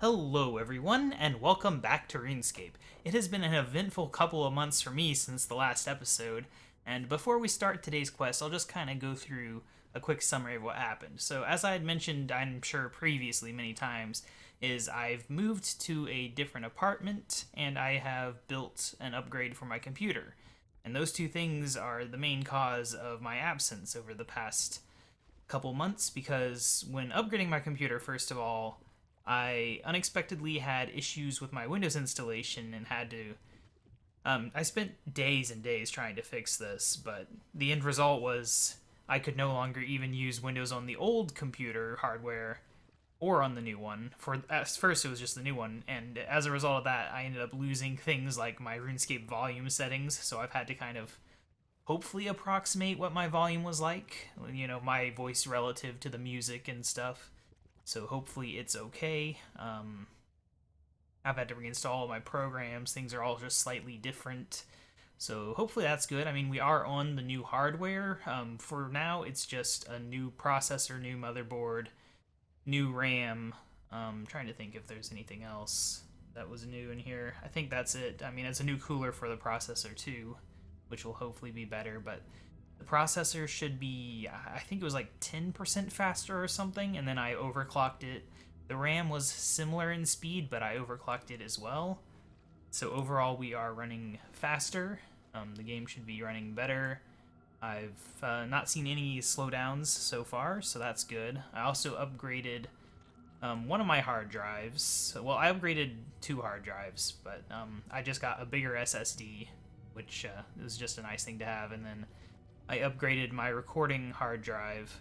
Hello everyone, and welcome back to RuneScape. It has been an eventful couple of months for me since the last episode, and before we start today's quest, I'll just kind of go through a quick summary of what happened. So as I had mentioned, I'm sure previously many times, is I've moved to a different apartment, and I have built an upgrade for my computer. And those two things are the main cause of my absence over the past couple months, because when upgrading my computer, first of all, I unexpectedly had issues with my Windows installation and had to. I spent days and days trying to fix this, but the end result was I could no longer even use Windows on the old computer hardware or on the new one. At first, it was just the new one, and as a result of that, I ended up losing things like my RuneScape volume settings, so I've had to kind of hopefully approximate what my volume was like, my voice relative to the music and stuff. So hopefully it's okay. I've had to reinstall all my programs. Things are all just slightly different. So hopefully that's good. I mean, we are on the new hardware. For now, it's just a new processor, new motherboard, new RAM. Trying to think if there's anything else that was new in here. I think that's it. I mean, it's a new cooler for the processor too, which will hopefully be better, but the processor should be, I think it was like 10% faster or something, and then I overclocked it. The RAM was similar in speed, but I overclocked it as well. So overall, we are running faster. The game should be running better. I've not seen any slowdowns so far, so that's good. I also upgraded one of my hard drives. Well, I upgraded two hard drives, but I just got a bigger SSD, which is just a nice thing to have, and then I upgraded my recording hard drive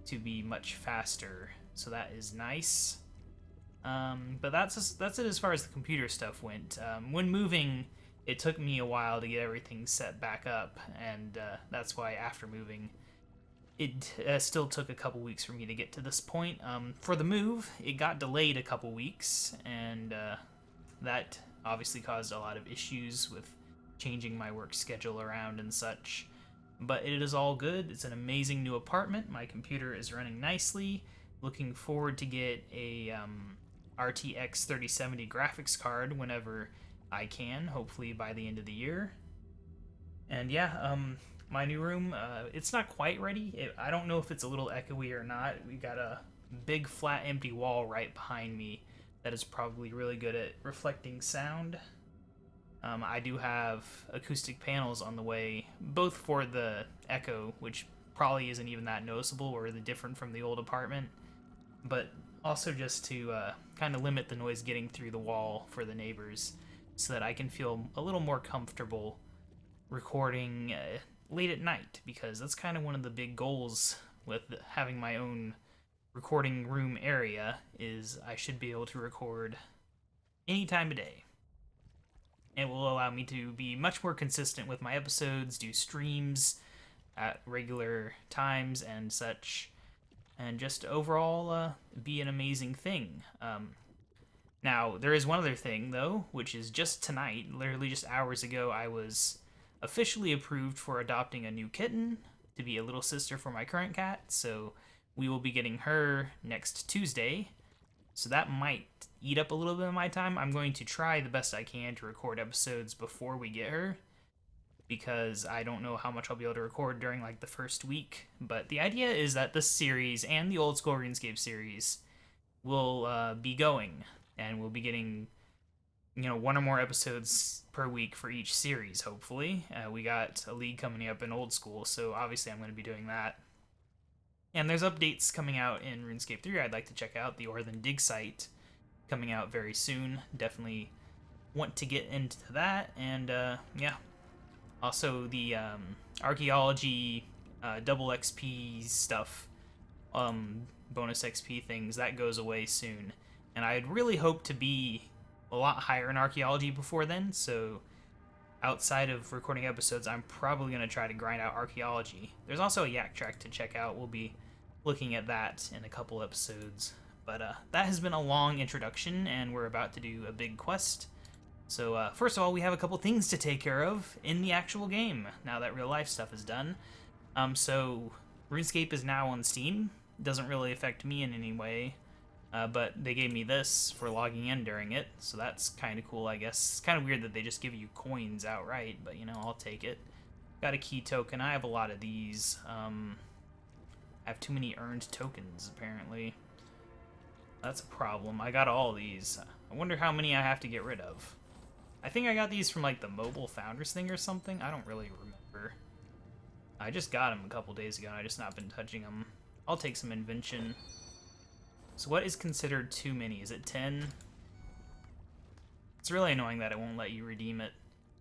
to be much faster, so that is nice. But that's it as far as the computer stuff went. When moving, it took me a while to get everything set back up, and that's why after moving, it still took a couple weeks for me to get to this point. For the move, it got delayed a couple weeks, and that obviously caused a lot of issues with changing my work schedule around and such. But it is all good. It's an amazing new apartment. My computer is running nicely. Looking forward to get a RTX 3070 graphics card whenever I can, hopefully by the end of the year. And yeah, my new room, it's not quite ready. I don't know if it's a little echoey or not. We got a big flat empty wall right behind me that is probably really good at reflecting sound. I do have acoustic panels on the way, both for the echo, which probably isn't even that noticeable or the different from the old apartment, but also just to kind of limit the noise getting through the wall for the neighbors, so that I can feel a little more comfortable recording late at night, because that's kind of one of the big goals with having my own recording room area, is I should be able to record any time of day. It will allow me to be much more consistent with my episodes, do streams at regular times and such, and just overall be an amazing thing. Now, there is one other thing, though, which is just tonight, literally just hours ago, I was officially approved for adopting a new kitten to be a little sister for my current cat, so we will be getting her next Tuesday. So that might eat up a little bit of my time. I'm going to try the best I can to record episodes before we get her, because I don't know how much I'll be able to record during like the first week. But the idea is that this series and the old school RuneScape series will be going, and we'll be getting one or more episodes per week for each series, hopefully. We got a league coming up in old school, so obviously I'm going to be doing that. And there's updates coming out in RuneScape 3 I'd like to check out. The Orthan Dig site coming out very soon. Definitely want to get into that. And yeah, also the archaeology double XP stuff, bonus XP things, that goes away soon. And I'd really hope to be a lot higher in archaeology before then, so outside of recording episodes, I'm probably going to try to grind out archaeology. There's also a yak track to check out. We'll be looking at that in a couple episodes. But that has been a long introduction, and we're about to do a big quest. So first of all, we have a couple things to take care of in the actual game, now that real life stuff is done. So RuneScape is now on Steam. It doesn't really affect me in any way. But they gave me this for logging in during it, so that's kind of cool, I guess. It's kind of weird that they just give you coins outright, but, you know, I'll take it. Got a key token. I have a lot of these. I have too many earned tokens, apparently. That's a problem. I got all these. I wonder how many I have to get rid of. I think I got these from, like, the Mobile Founders thing or something. I don't really remember. I just got them a couple days ago, and I just not been touching them. I'll take some invention. So what is considered too many? Is it 10? It's really annoying that it won't let you redeem it,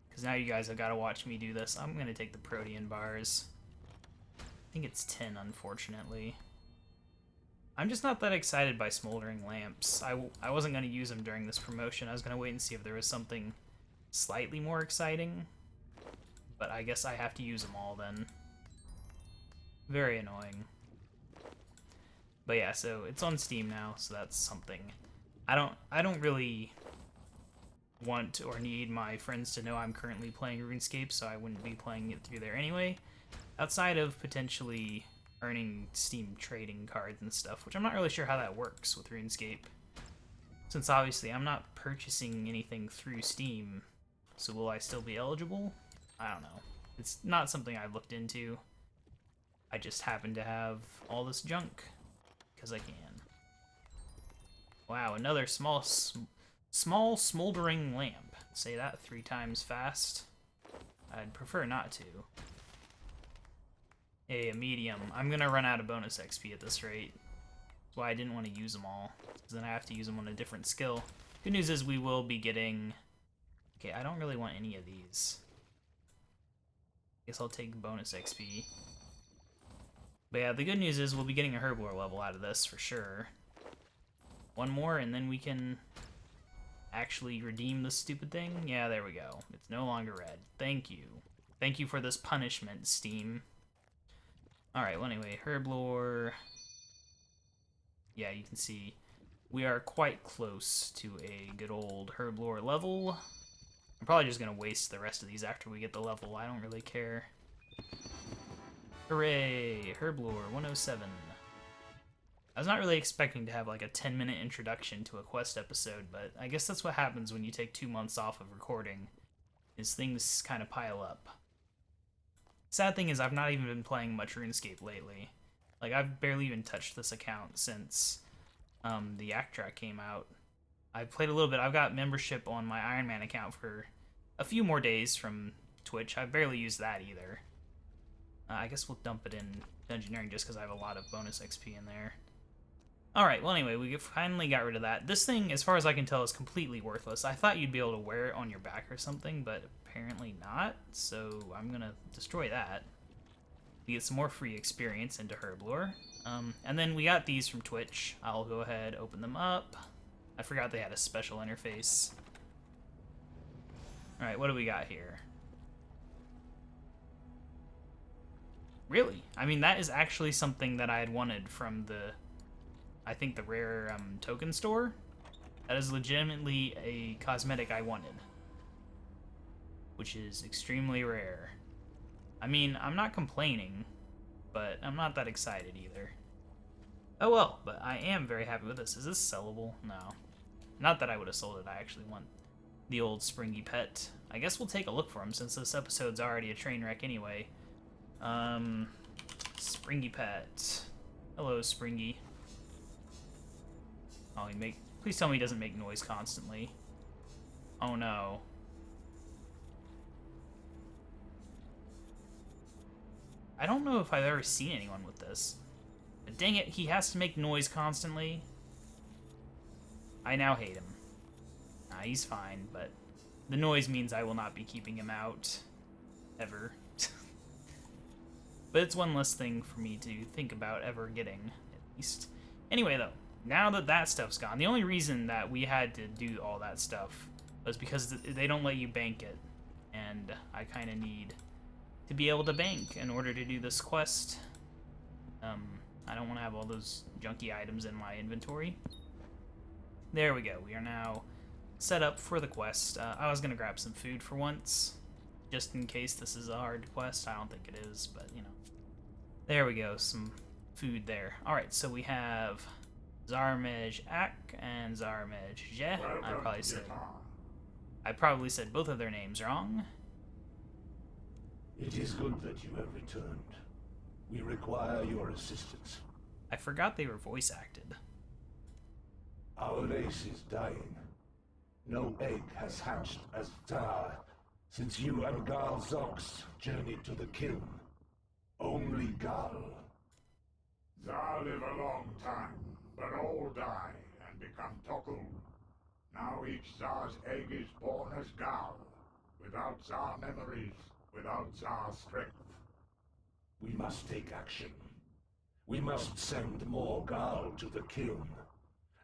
because now you guys have got to watch me do this. I'm going to take the Protean bars. I think it's 10, unfortunately. I'm just not that excited by Smoldering Lamps. I wasn't going to use them during this promotion. I was going to wait and see if there was something slightly more exciting. But I guess I have to use them all then. Very annoying. But yeah, so it's on Steam now, so that's something. I don't really want or need my friends to know I'm currently playing RuneScape, so I wouldn't be playing it through there anyway. Outside of potentially earning Steam trading cards and stuff, which I'm not really sure how that works with RuneScape. Since obviously I'm not purchasing anything through Steam, so will I still be eligible? I don't know. It's not something I've looked into. I just happen to have all this junk, because I can. Wow, another small smoldering lamp. Say that 3 times fast. I'd prefer not to. A medium. I'm gonna run out of bonus XP at this rate. That's why I didn't want to use them all, because then I have to use them on a different skill. Good news is we will be getting... Okay, I don't really want any of these. Guess I'll take bonus XP. But yeah, the good news is we'll be getting a Herblore level out of this for sure. One more and then we can actually redeem this stupid thing. Yeah, there we go. It's no longer red. Thank you. Thank you for this punishment, Steam. Alright, well anyway, Herblore. Yeah, you can see we are quite close to a good old Herblore level. I'm probably just going to waste the rest of these after we get the level. I don't really care. Hooray! Herblore 107. I was not really expecting to have like a 10-minute introduction to a quest episode, but I guess that's what happens when you take 2 months off of recording, is things kind of pile up. Sad thing is I've not even been playing much RuneScape lately. Like, I've barely even touched this account since the Act Track came out. I've played a little bit. I've got membership on my Iron Man account for a few more days from Twitch. I've barely used that either. I guess we'll dump it in Dungeoneering just because I have a lot of bonus XP in there. Alright, well anyway, we finally got rid of that. This thing, as far as I can tell, is completely worthless. I thought you'd be able to wear it on your back or something, but apparently not, so I'm gonna destroy that. We get some more free experience into Herblore. And then we got these from Twitch. I'll go ahead, open them up. I forgot they had a special interface. Alright, what do we got here? Really? I mean, that is actually something that I had wanted from the, I think, the rare token store. That is legitimately a cosmetic I wanted, which is extremely rare. I mean, I'm not complaining, but I'm not that excited either. Oh well, but I am very happy with this. Is this sellable? No. Not that I would have sold it. I actually want the old Springy pet. I guess we'll take a look for him since this episode's already a train wreck anyway. Springy pet. Hello, Springy. Oh, please tell me he doesn't make noise constantly. Oh no. I don't know if I've ever seen anyone with this. But dang it, he has to make noise constantly. I now hate him. Nah, he's fine, but the noise means I will not be keeping him out. Ever. But it's one less thing for me to think about ever getting, at least. Anyway, though, now that that stuff's gone, the only reason that we had to do all that stuff was because they don't let you bank it. And I kind of need to be able to bank in order to do this quest. I don't want to have all those junky items in my inventory. There we go. We are now set up for the quest. I was going to grab some food for once, just in case this is a hard quest. I don't think it is, but, you know. There we go. Some food there. Alright, so we have Zarmej Ak and Zarmej Je. I probably said both of their names wrong. It is good that you have returned. We require your assistance. I forgot they were voice acted. Our race is dying. No egg has hatched as Tsar since you and Gal Zox journeyed to the kiln. Only Gal. Tsar live a long time, but all die and become Tokul. Now each Tsar's egg is born as Gal, without Tsar memories, without Tsar strength. We must take action. We must send more Gal to the kiln.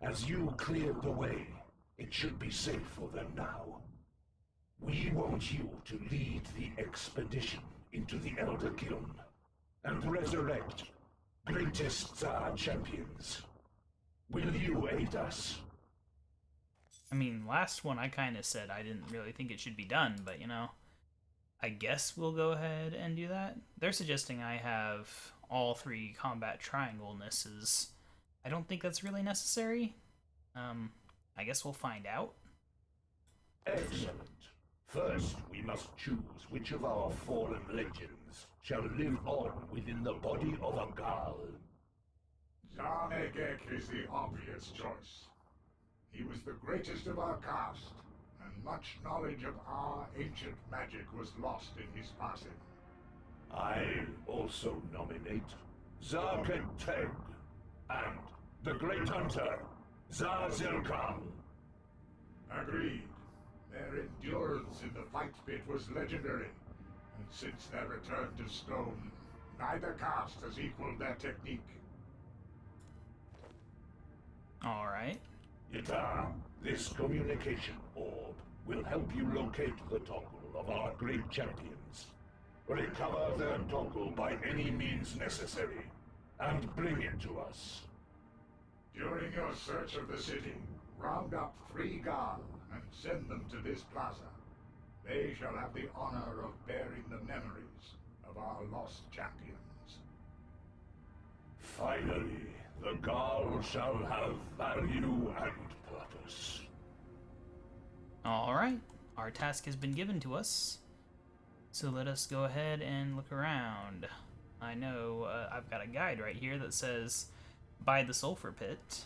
As you cleared the way, it should be safe for them now. We want you to lead the expedition into the Elder Kiln and resurrect greatest Tsar champions. Will you aid us? I mean, last one I kind of said I didn't really think it should be done, but you know, I guess we'll go ahead and do that. They're suggesting I have all 3 combat trianglenesses. I don't think that's really necessary. I guess we'll find out. Excellent. First, we must choose which of our fallen legends shall live on within the body of a Gal. Zarmegek is the obvious choice. He was the greatest of our caste, and much knowledge of our ancient magic was lost in his passing. I also nominate Zarquette and the Great Hunter, Zar-Zilkam. Agreed. Their endurance in the fight pit was legendary, and since their return to stone, neither caste has equaled their technique. Alright. Yata, this communication orb will help you locate the toggle of our great champions. Recover their toggle by any means necessary, and bring it to us. During your search of the city, round up 3 Gal and send them to this plaza. They shall have the honor of bearing the memories of our lost champions. Finally, the Gal shall have value and purpose. Alright, our task has been given to us. So let us go ahead and look around. I know I've got a guide right here that says, by the sulfur pit.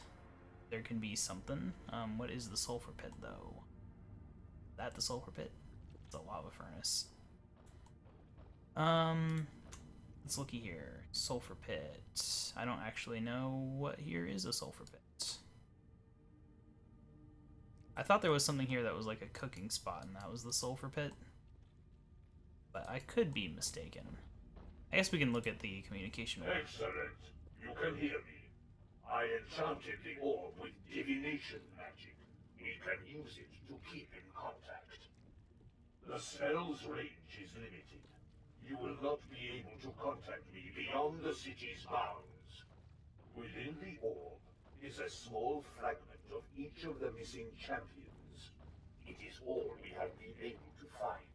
There can be something. What is the sulfur pit, though? Is that the sulfur pit? It's a lava furnace. Let's looky here. Sulfur pit. I don't actually know what here is a sulfur pit. I thought there was something here that was like a cooking spot, and that was the sulfur pit. But I could be mistaken. I guess we can look at the communication. Excellent. You can hear me. I enchanted the orb with divination magic. We can use it to keep in contact. The spell's range is limited. You will not be able to contact me beyond the city's bounds. Within the orb is a small fragment of each of the missing champions. It is all we have been able to find.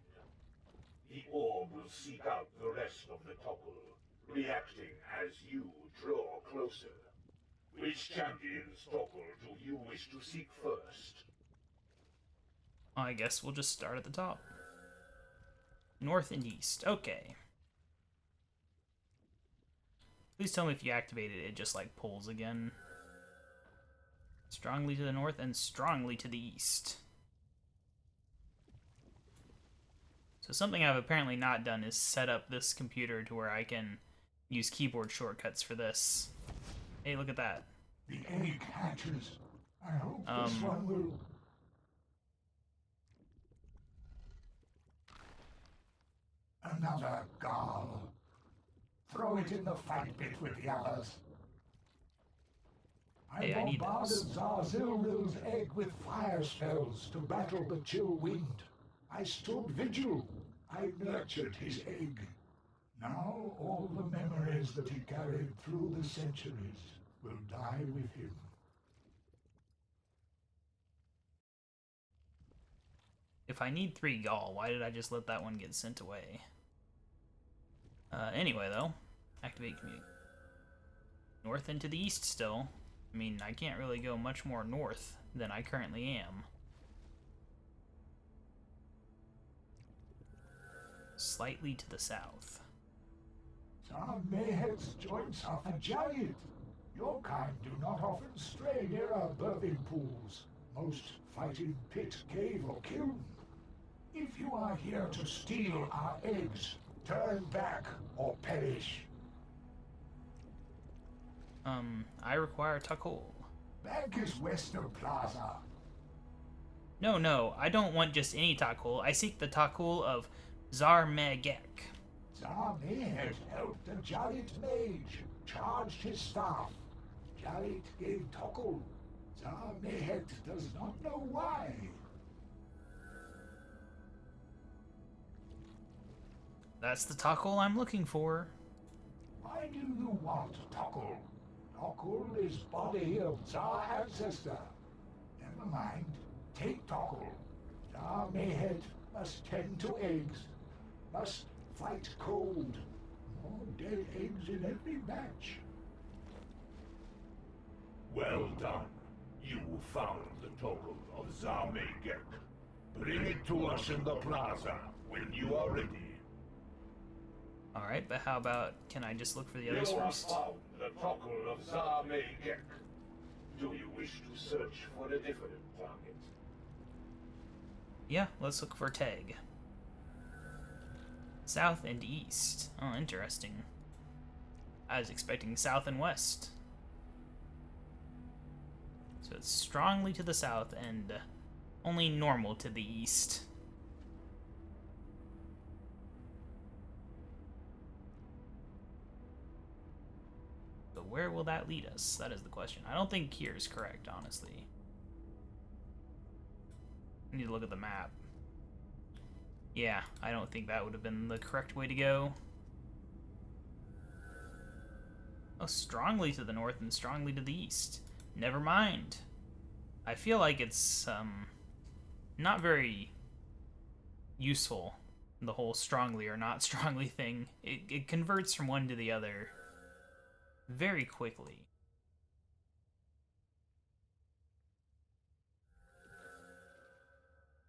The orb will seek out the rest of the toggle, reacting as you draw closer. Which champion's toggle do you wish to seek first? I guess we'll just start at the top. North and east. Okay. Please tell me if you activate it, it just like pulls again. Strongly to the north and strongly to the east. So something I've apparently not done is set up this computer to where I can use keyboard shortcuts for this. Hey, look at that. The egg hatches. I hope this one will... Another Gal. Throw it in the fight pit with the others. Hey, I need bombarded those. Zar-Zilril's egg with fire spells to battle the chill wind. I stood vigil. I nurtured his egg. Now all the memories that he carried through the centuries will die with him. If I need 3 Gaul, why did I just let that one get sent away? Anyway, though, activate community. North and to the east still. I mean, I can't really go much more north than I currently am. Slightly to the south. Some mayheads join a giant. Your kind do not often stray near our birthing pools. Most fight in pit, cave, or kiln. If you are here to steal our eggs, turn back or perish. I require Cockle. Bank is Western Plaza. No, I don't want just any Cockle. I seek the Cockle of Zarquette. Tsar Mayhead helped a giant mage, charged his staff. Giant gave Cockle. Tsar Mayhead does not know why. That's the Cockle I'm looking for. Why do you want Cockle? Cockle is body of Tsar ancestor. Never mind. Take Cockle. Tsar Mayhead must tend to eggs. Must fight cold. More dead eggs in every batch. Well done. You found the Cockle of Zarquette. Bring it to us in the plaza when you are ready. Alright, but how about, can I just look for the others You have first? found the Cockle of Zarquette. Do you wish to search for a different target? Yeah, let's look for Tag. South and east. Oh, interesting. I was expecting south and west. So it's strongly to the south and only normal to the east. So where will that lead us? That is the question. I don't think here is correct, honestly. I need to look at the map. Yeah, I don't think that would have been the correct way to go. Oh, strongly to the north and strongly to the east. Never mind. I feel like it's, not very useful, the whole strongly or not strongly thing. It converts from one to the other very quickly.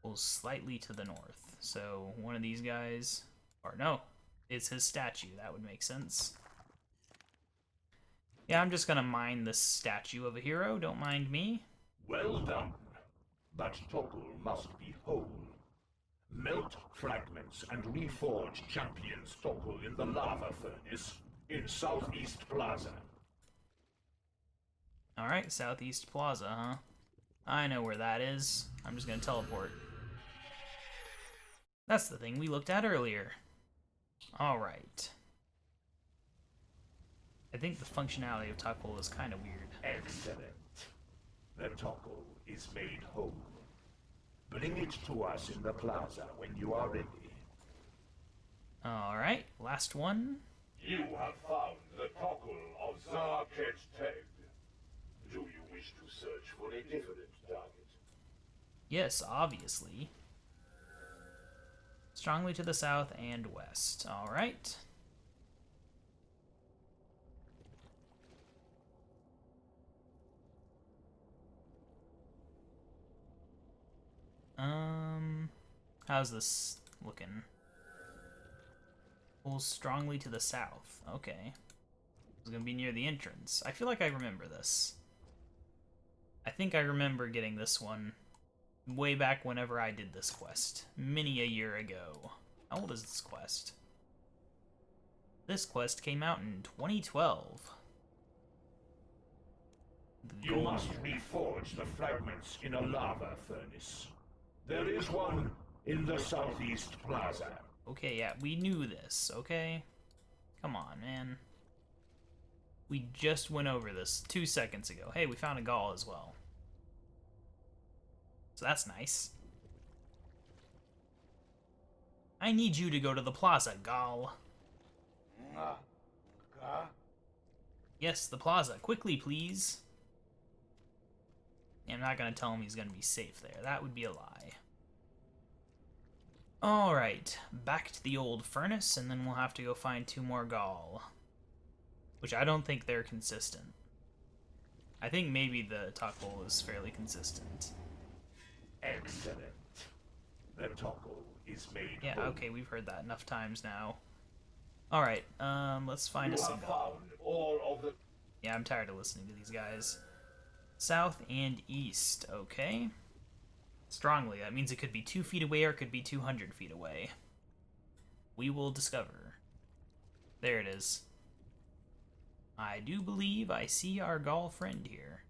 Well, slightly to the north. So one of these guys, or no, it's his statue. That would make sense. Yeah, I'm just gonna mine this statue of a hero. Don't mind me. Well done. But Cockle must be whole. Melt fragments and reforge Champion's Cockle in the lava furnace in Southeast Plaza. Alright, Southeast Plaza, huh? I know where that is. I'm just gonna teleport. That's the thing we looked at earlier. Alright. I think the functionality of Cockle is kind of weird. Excellent. The Cockle is made whole. Bring it to us in the plaza when you are ready. Alright, last one. You have found the Cockle of Zarquette. Do you wish to search for a different target? Yes, obviously. Strongly to the south and west. Alright. How's this looking? Pulls strongly to the south. Okay. It's gonna be near the entrance. I feel like I remember this. I think I remember getting this one way back whenever I did this quest. Many a year ago. How old is this quest? This quest came out in 2012. You must reforge the fragments in a lava furnace. There is one in the Southeast Plaza. Okay, yeah, we knew this, okay? Come on, man. We just went over this 2 seconds ago. Hey, we found a Gaul as well. So that's nice. I need you to go to the plaza, Gaul. Yes, the plaza. Quickly, please. I'm not gonna tell him he's gonna be safe there. That would be a lie. Alright, back to the old furnace, and then we'll have to go find 2 more Gaul. Which I don't think they're consistent. I think maybe the Cockle is fairly consistent. Excellent. The Cockle is made Yeah, whole. okay, we've heard that enough times now. Alright, let's find You us a have goal. found all of the... Yeah, I'm tired of listening to these guys. South and east, okay. Strongly, that means it could be 2 feet away or it could be 200 feet away. We will discover. There it is. I do believe I see our Gaul friend here.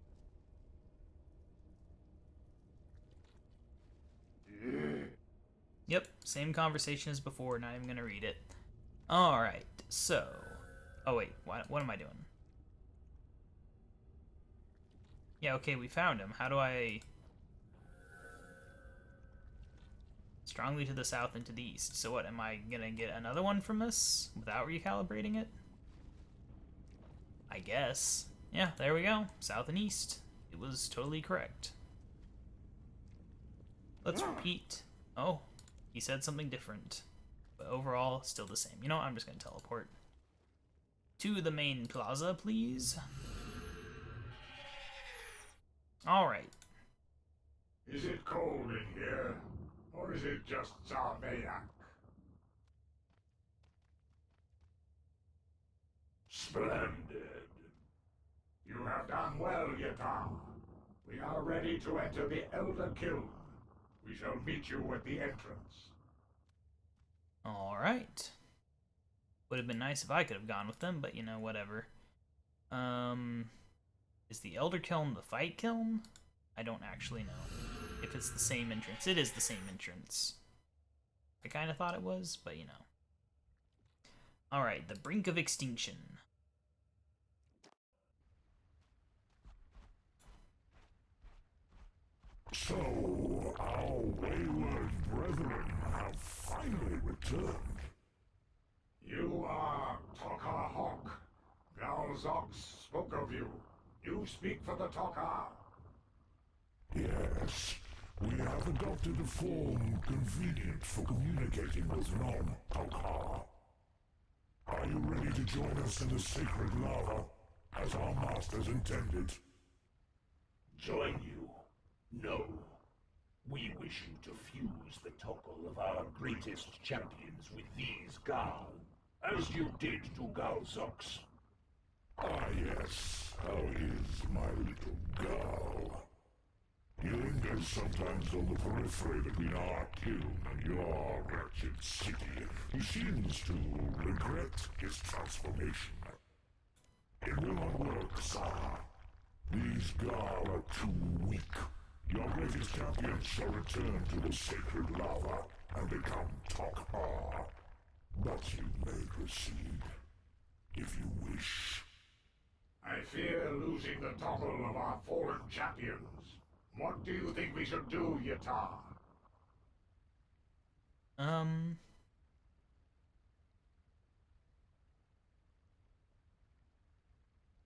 Yep, same conversation as before, not even gonna read it. Alright, so... Oh wait, what am I doing? Yeah, okay, we found him. How do I... Strongly to the south and to the east. So what, am I gonna get another one from this without recalibrating it? I guess. Yeah, there we go. South and east. It was totally correct. Let's repeat. Oh, he said something different. But overall, still the same. You know what? I'm just gonna teleport. To the main plaza, please. Alright. Is it cold in here? Or is it just Zarmayak? Splendid. You have done well, Yatar. We are ready to enter the Elder Kiln. We shall meet you at the entrance. Alright. Would have been nice if I could have gone with them, but you know, whatever. Is the Elder Kiln the fight kiln? I don't actually know. If it's the same entrance. It is the same entrance. I kind of thought it was, but you know. Alright, the Brink of Extinction. So, our wayward brethren have finally returned. You are Tokar Hawk. Galzox spoke of you. You speak for the Tokar. Yes, we have adopted a form convenient for communicating with non-Tokar. Are you ready to join us in the sacred lava, as our masters intended? Join you? No. We wish you to fuse the Cockle of our greatest champions with these Gal, as you did to Galzox. Ah yes, how is my little Gal? He lingers sometimes on the periphery between our kiln and your wretched city. He seems to regret his transformation. It will not work, sir. These Gal are too weak. Your greatest champion shall return to the sacred lava and become Tokar. But you may proceed, if you wish. I fear losing the topple of our fallen champions. What do you think we should do, Yatar?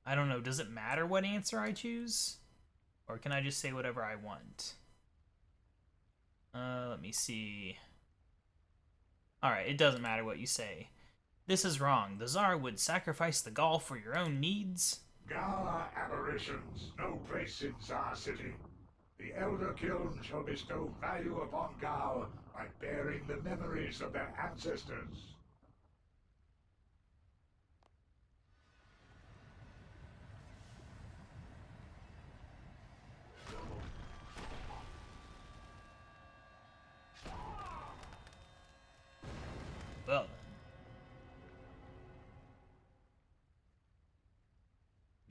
I don't know. Does it matter what answer I choose? Or can I just say whatever I want? Let me see. Alright, it doesn't matter what you say. This is wrong. The Tsar would sacrifice the Gaul for your own needs? Gal are aberrations, no place in Tsar City. The Elder Kiln shall bestow value upon Gal by bearing the memories of their ancestors. Well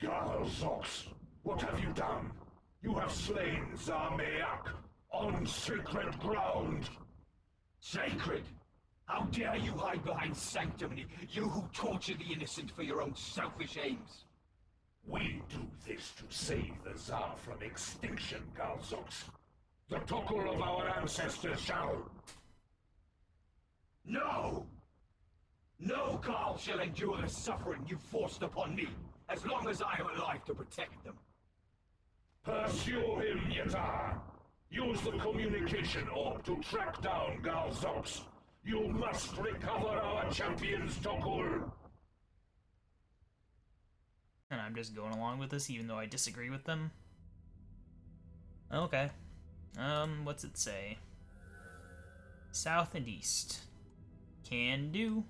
then. Galzox, what have you done? You have slain Zarmayak on sacred ground. Sacred? How dare you hide behind sanctity, you who torture the innocent for your own selfish aims? We do this to save the Tsar from extinction, Galzox. The Cockle of our ancestors shall... No! No Gaul shall endure the suffering you forced upon me, as long as I am alive to protect them. Pursue him, Yatar! Use the communication orb to track down Galzox. You must recover our champion's Cockle! And I'm just going along with this even though I disagree with them. Okay. What's it say? South and east. Can do.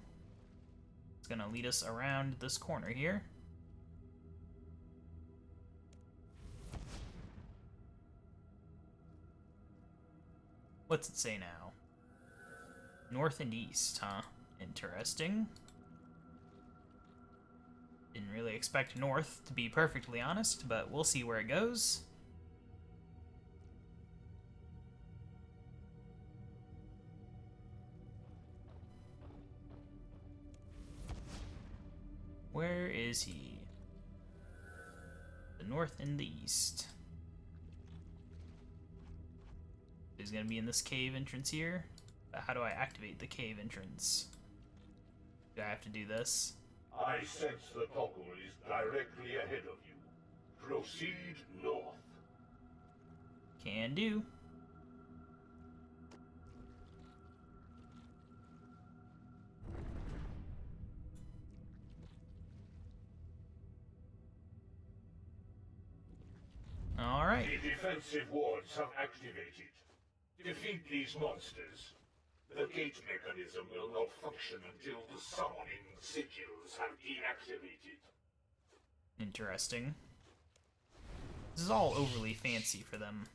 It's gonna lead us around this corner here. What's it say now? North and east, huh? Interesting. Didn't really expect north, to be perfectly honest, but we'll see where it goes. Where is he? The north and the east. He's gonna be in this cave entrance here. But how do I activate the cave entrance? Do I have to do this? I sense the Cockle is directly ahead of you. Proceed north. Can do. Alright. The defensive wards have activated. Defeat these monsters. The gate mechanism will not function until the summoning sigils have deactivated. Interesting. This is all overly fancy for them.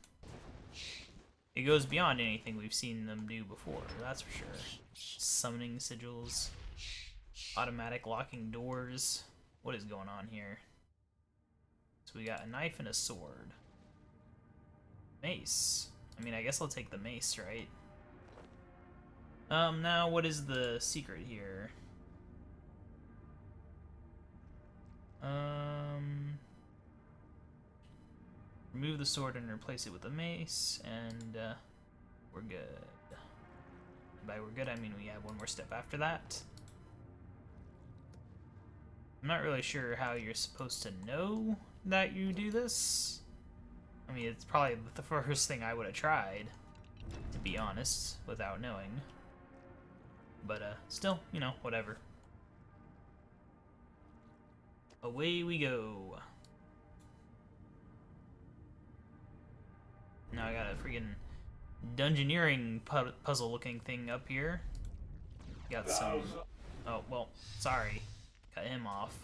It goes beyond anything we've seen them do before, that's for sure. Summoning sigils. Automatic locking doors. What is going on here? So we got a knife and a sword. Mace. I mean, I guess I'll take the mace, right? Now what is the secret here? Remove the sword and replace it with a mace, and we're good. And by we're good, I mean we have one more step after that. I'm not really sure how you're supposed to know that you do this. I mean, it's probably the first thing I would have tried, to be honest, without knowing. But, still, you know, whatever. Away we go. Now I got a freaking Dungeoneering puzzle looking thing up here. Got some... Oh, well, sorry. Cut him off.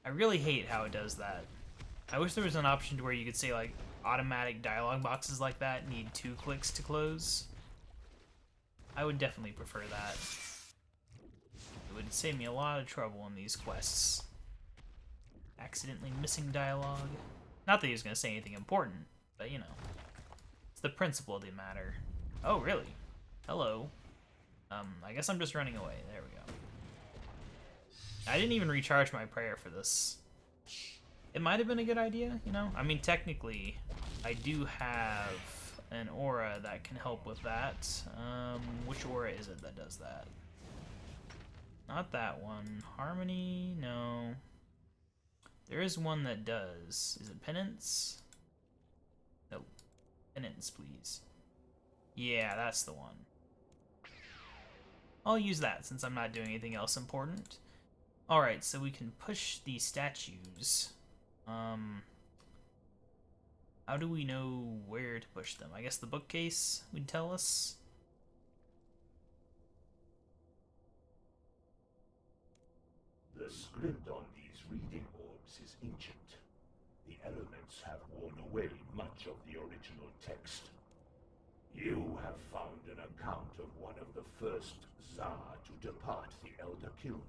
I really hate how it does that. I wish there was an option to where you could say, like, automatic dialogue boxes like that need 2 clicks to close. I would definitely prefer that. It would save me a lot of trouble in these quests. Accidentally missing dialogue. Not that he was going to say anything important, but you know. It's the principle of the matter. Oh, really? Hello. I guess I'm just running away. There we go. I didn't even recharge my prayer for this. It might have been a good idea, you know? I mean, technically, I do have an aura that can help with that. Which aura is it that does that? Not that one. Harmony? No. There is one that does. Is it Penance? No. Penance, please. Yeah, that's the one. I'll use that since I'm not doing anything else important. Alright, so we can push these statues. How do we know where to push them? I guess the bookcase would tell us. The script on these reading orbs is ancient. The elements have worn away much of the original text. You have found an account of one of the first Tsar to depart the Elder Kiln.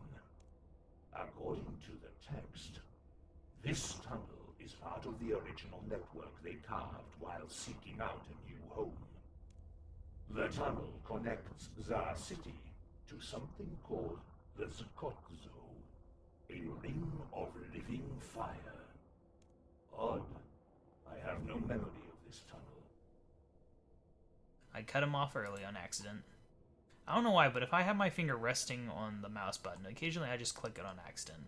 According to the text, this tunnel is part of the original network they carved while seeking out a new home. The tunnel connects Tsar City to something called the Zarquette, a ring of living fire. Odd. I have no memory of this tunnel. I cut him off early on accident. I don't know why, but if I have my finger resting on the mouse button, occasionally I just click it on accident.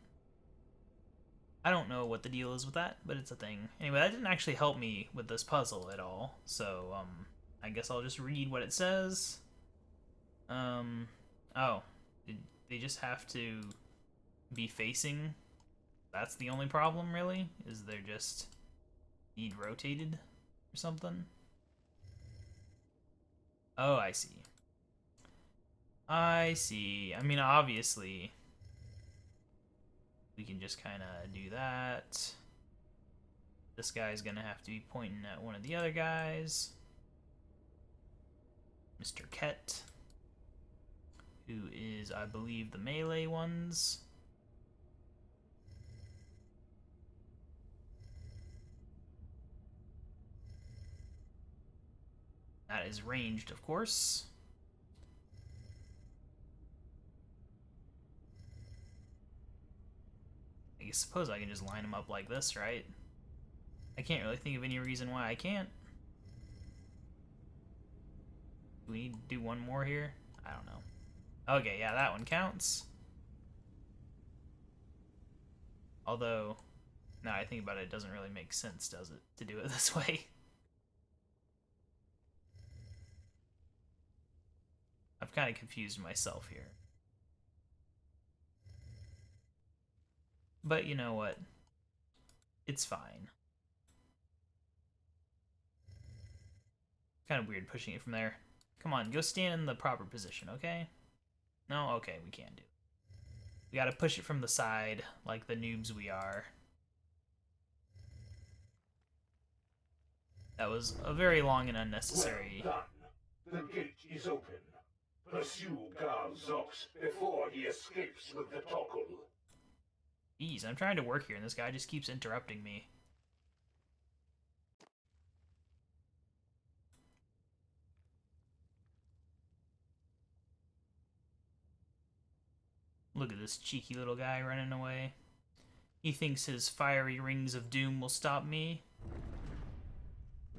I don't know what the deal is with that, but it's a thing. Anyway, that didn't actually help me with this puzzle at all, so, I guess I'll just read what it says. Oh, they just have to be facing That's the only problem, really? Is they're just need rotated or something? Oh, I see. I see. I mean, obviously, we can just kind of do that. This guy's gonna have to be pointing at one of the other guys. Mr. Kett, who is, I believe, the melee ones. That is ranged, of course. I suppose I can just line them up like this, right? I can't really think of any reason why I can't. Do we need to do one more here? I don't know. Okay, yeah, that one counts. Although, now I think about it, it doesn't really make sense, does it, to do it this way? I've kind of confused myself here. But you know what? It's fine. Kind of weird pushing it from there. Come on, go stand in the proper position, okay? No? Okay, we can't do it. We gotta push it from the side, like the noobs we are. That was a very long and unnecessary... Well done. The gate is open. Pursue Garl Zox before he escapes with the Cockle. Jeez, I'm trying to work here and this guy just keeps interrupting me. Look at this cheeky little guy running away. He thinks his fiery rings of doom will stop me.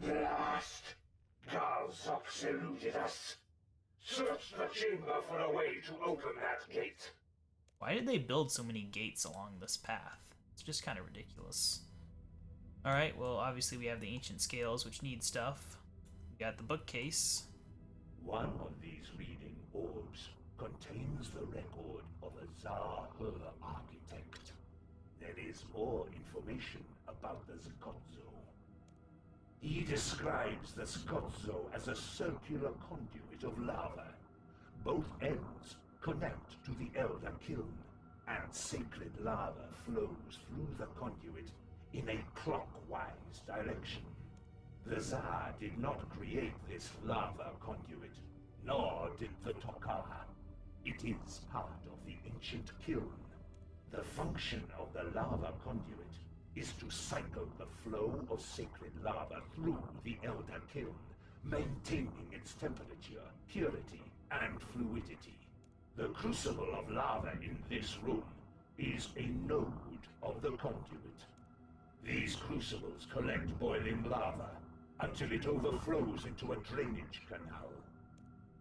Blast! Garl Zox eluded us. Search the chamber for a way to open that gate. Why did they build so many gates along this path? It's just kind of ridiculous. Alright, well, obviously we have the ancient scales, which need stuff. We got the bookcase. One of these reading orbs contains the record of a Tsar architect. There is more information about the Skotzo. He describes the Skotzo as a circular conduit of lava. Both ends connect to the Elder Kiln, and sacred lava flows through the conduit in a clockwise direction. The Tsar did not create this lava conduit, nor did the Tokara. It is part of the ancient kiln. The function of the lava conduit is to cycle the flow of sacred lava through the Elder Kiln, maintaining its temperature, purity, and fluidity. The crucible of lava in this room is a node of the conduit. These crucibles collect boiling lava until it overflows into a drainage canal.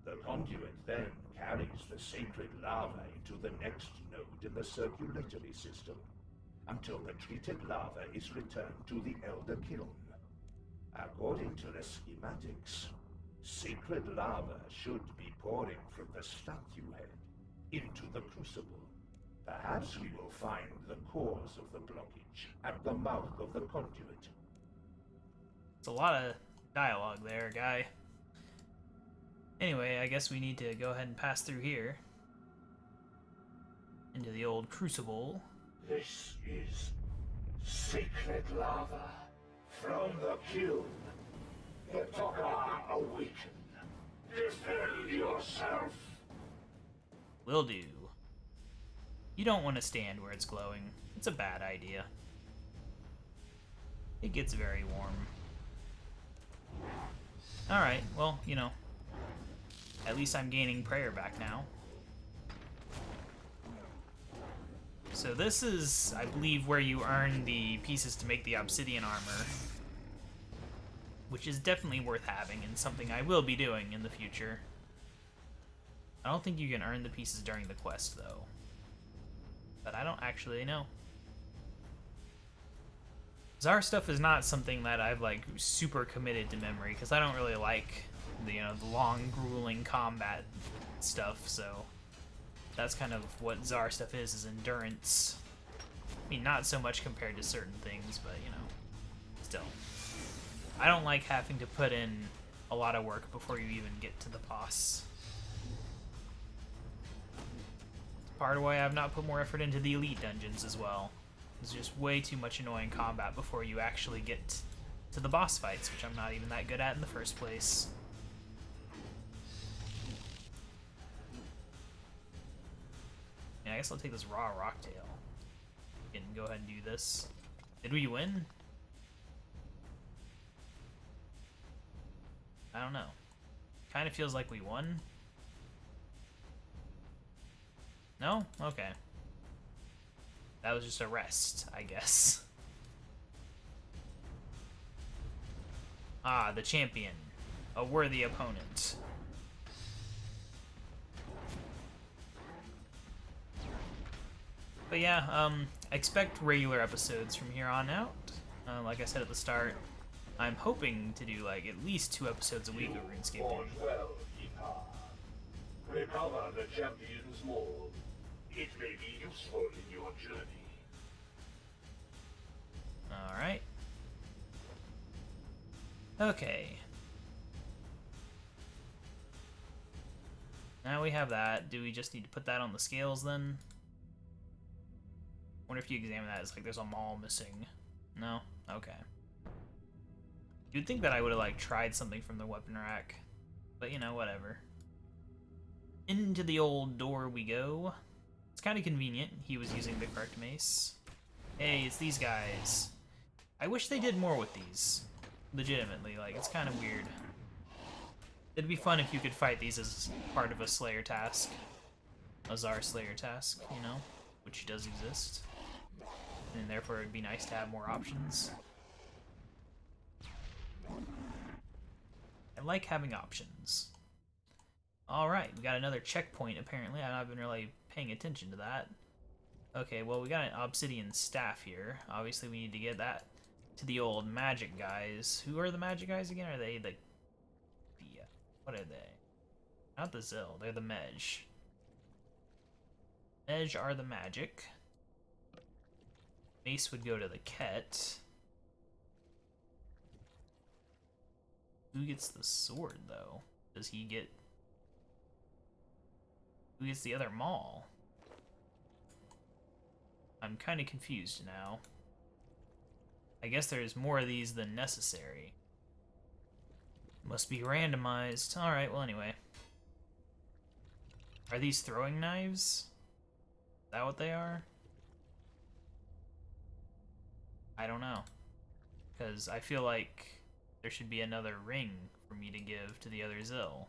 The conduit then carries the sacred lava into the next node in the circulatory system, until the treated lava is returned to the Elder Kiln. According to the schematics, sacred lava should be pouring from the statue head into the crucible. Perhaps we will find the cause of the blockage at the mouth of the conduit. It's a lot of dialogue there, guy. Anyway, I guess we need to go ahead and pass through here. Into the old crucible. This is sacred lava from the kiln. The Tokara awakened. Defend yourself. Will do. You don't want to stand where it's glowing. It's a bad idea. It gets very warm. Alright, well, you know. At least I'm gaining prayer back now. So this is, I believe, where you earn the pieces to make the obsidian armor. Which is definitely worth having and something I will be doing in the future. I don't think you can earn the pieces during the quest, though. But I don't actually know. Tsar stuff is not something that I've, like, super committed to memory, because I don't really like, the long, grueling combat stuff, so... That's kind of what Tsar stuff is endurance. I mean, not so much compared to certain things, but, you know, still. I don't like having to put in a lot of work before you even get to the boss. It's part of why I've not put more effort into the elite dungeons as well. There's just way too much annoying combat before you actually get to the boss fights, which I'm not even that good at in the first place. Yeah, I guess I'll take this raw rocktail. And go ahead and do this. Did we win? I don't know. Kind of feels like we won. No? Okay. That was just a rest, I guess. Ah, the champion. A worthy opponent. But yeah, expect regular episodes from here on out. Like I said at the start, I'm hoping to do like at least 2 episodes a week of RuneScape. Fought well, Ika. Recover the champion's maul. It may be useful in your journey. Alright. Okay. Now we have that. Do we just need to put that on the scales then? Wonder if you examine that, it's like there's a maul missing. No? Okay. You'd think that I would have like tried something from the weapon rack. But you know, whatever. Into the old door we go. It's kind of convenient. He was using the correct mace. Hey, it's these guys. I wish they did more with these. Legitimately, like, it's kind of weird. It'd be fun if you could fight these as part of a Slayer task. A Zar Slayer task, you know? Which does exist. And therefore it'd be nice to have more options. I like having options. Alright, we got another checkpoint apparently. I've not been really paying attention to that. Okay, well we got an obsidian staff here. Obviously we need to get that to the old magic guys. Who are the magic guys again? Are they the what are they? Not the Zill, they're the Mej. Mej are the magic. Mace would go to the Ket. Who gets the sword though? Does he get... Who gets the other maul? I'm kind of confused now. I guess there's more of these than necessary. Must be randomized. Alright, well anyway. Are these throwing knives? Is that what they are? I don't know. Because I feel like there should be another ring for me to give to the other Zill.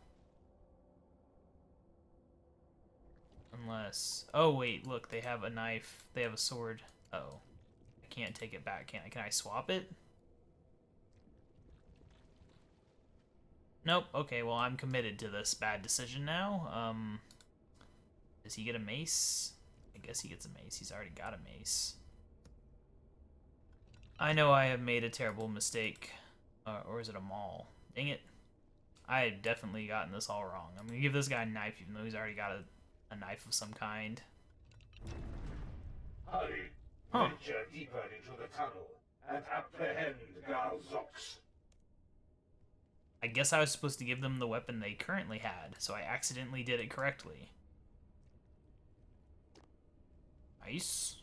Unless... Oh wait, look, they have a knife. They have a sword. Oh. I can't take it back, can I? Can I swap it? Nope. Okay, well, I'm committed to this bad decision now. Does he get a mace? I guess he gets a mace. He's already got a mace. I know I have made a terrible mistake. Or is it a maul? Dang it. I have definitely gotten this all wrong. I'm gonna give this guy a knife even though he's already got a knife of some kind. Hurry. Huh. Venture deeper into the tunnel and apprehend Gal Zox. I guess I was supposed to give them the weapon they currently had, so I accidentally did it correctly. Nice.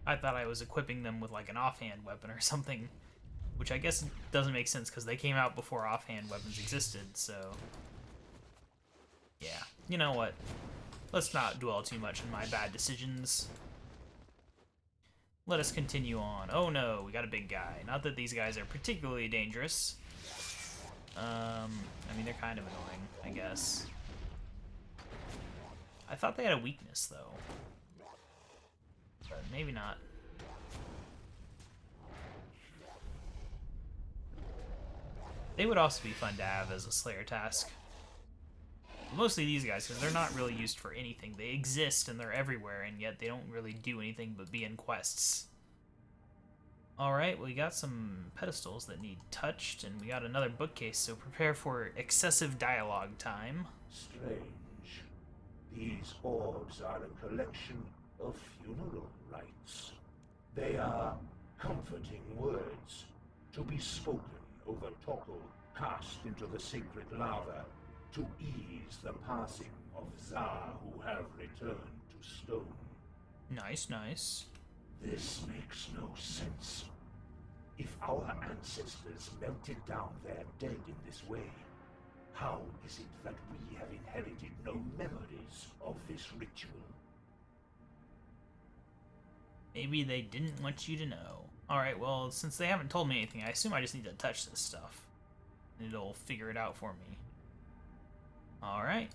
I thought I was equipping them with like an offhand weapon or something, which I guess doesn't make sense because they came out before offhand weapons existed, so... Yeah, you know what? Let's not dwell too much on my bad decisions. Let us continue on. Oh no, we got a big guy. Not that these guys are particularly dangerous. I mean, they're kind of annoying, I guess. I thought they had a weakness, though. But maybe not. They would also be fun to have as a Slayer task. Mostly these guys, because they're not really used for anything. They exist and they're everywhere, and yet they don't really do anything but be in quests. Alright, we got some pedestals that need touched, and we got another bookcase, so prepare for excessive dialogue time. Strange. These orbs are a collection of funeral rites. They are comforting words to be spoken over Cockle cast into the sacred lava to ease the passing of Za who have returned to stone. Nice, nice. This makes no sense. If our ancestors melted down their dead in this way, how is it that we have inherited no memories of this ritual? Maybe they didn't want you to know. Alright, well, since they haven't told me anything, I assume I just need to touch this stuff. And it'll figure it out for me. Alright.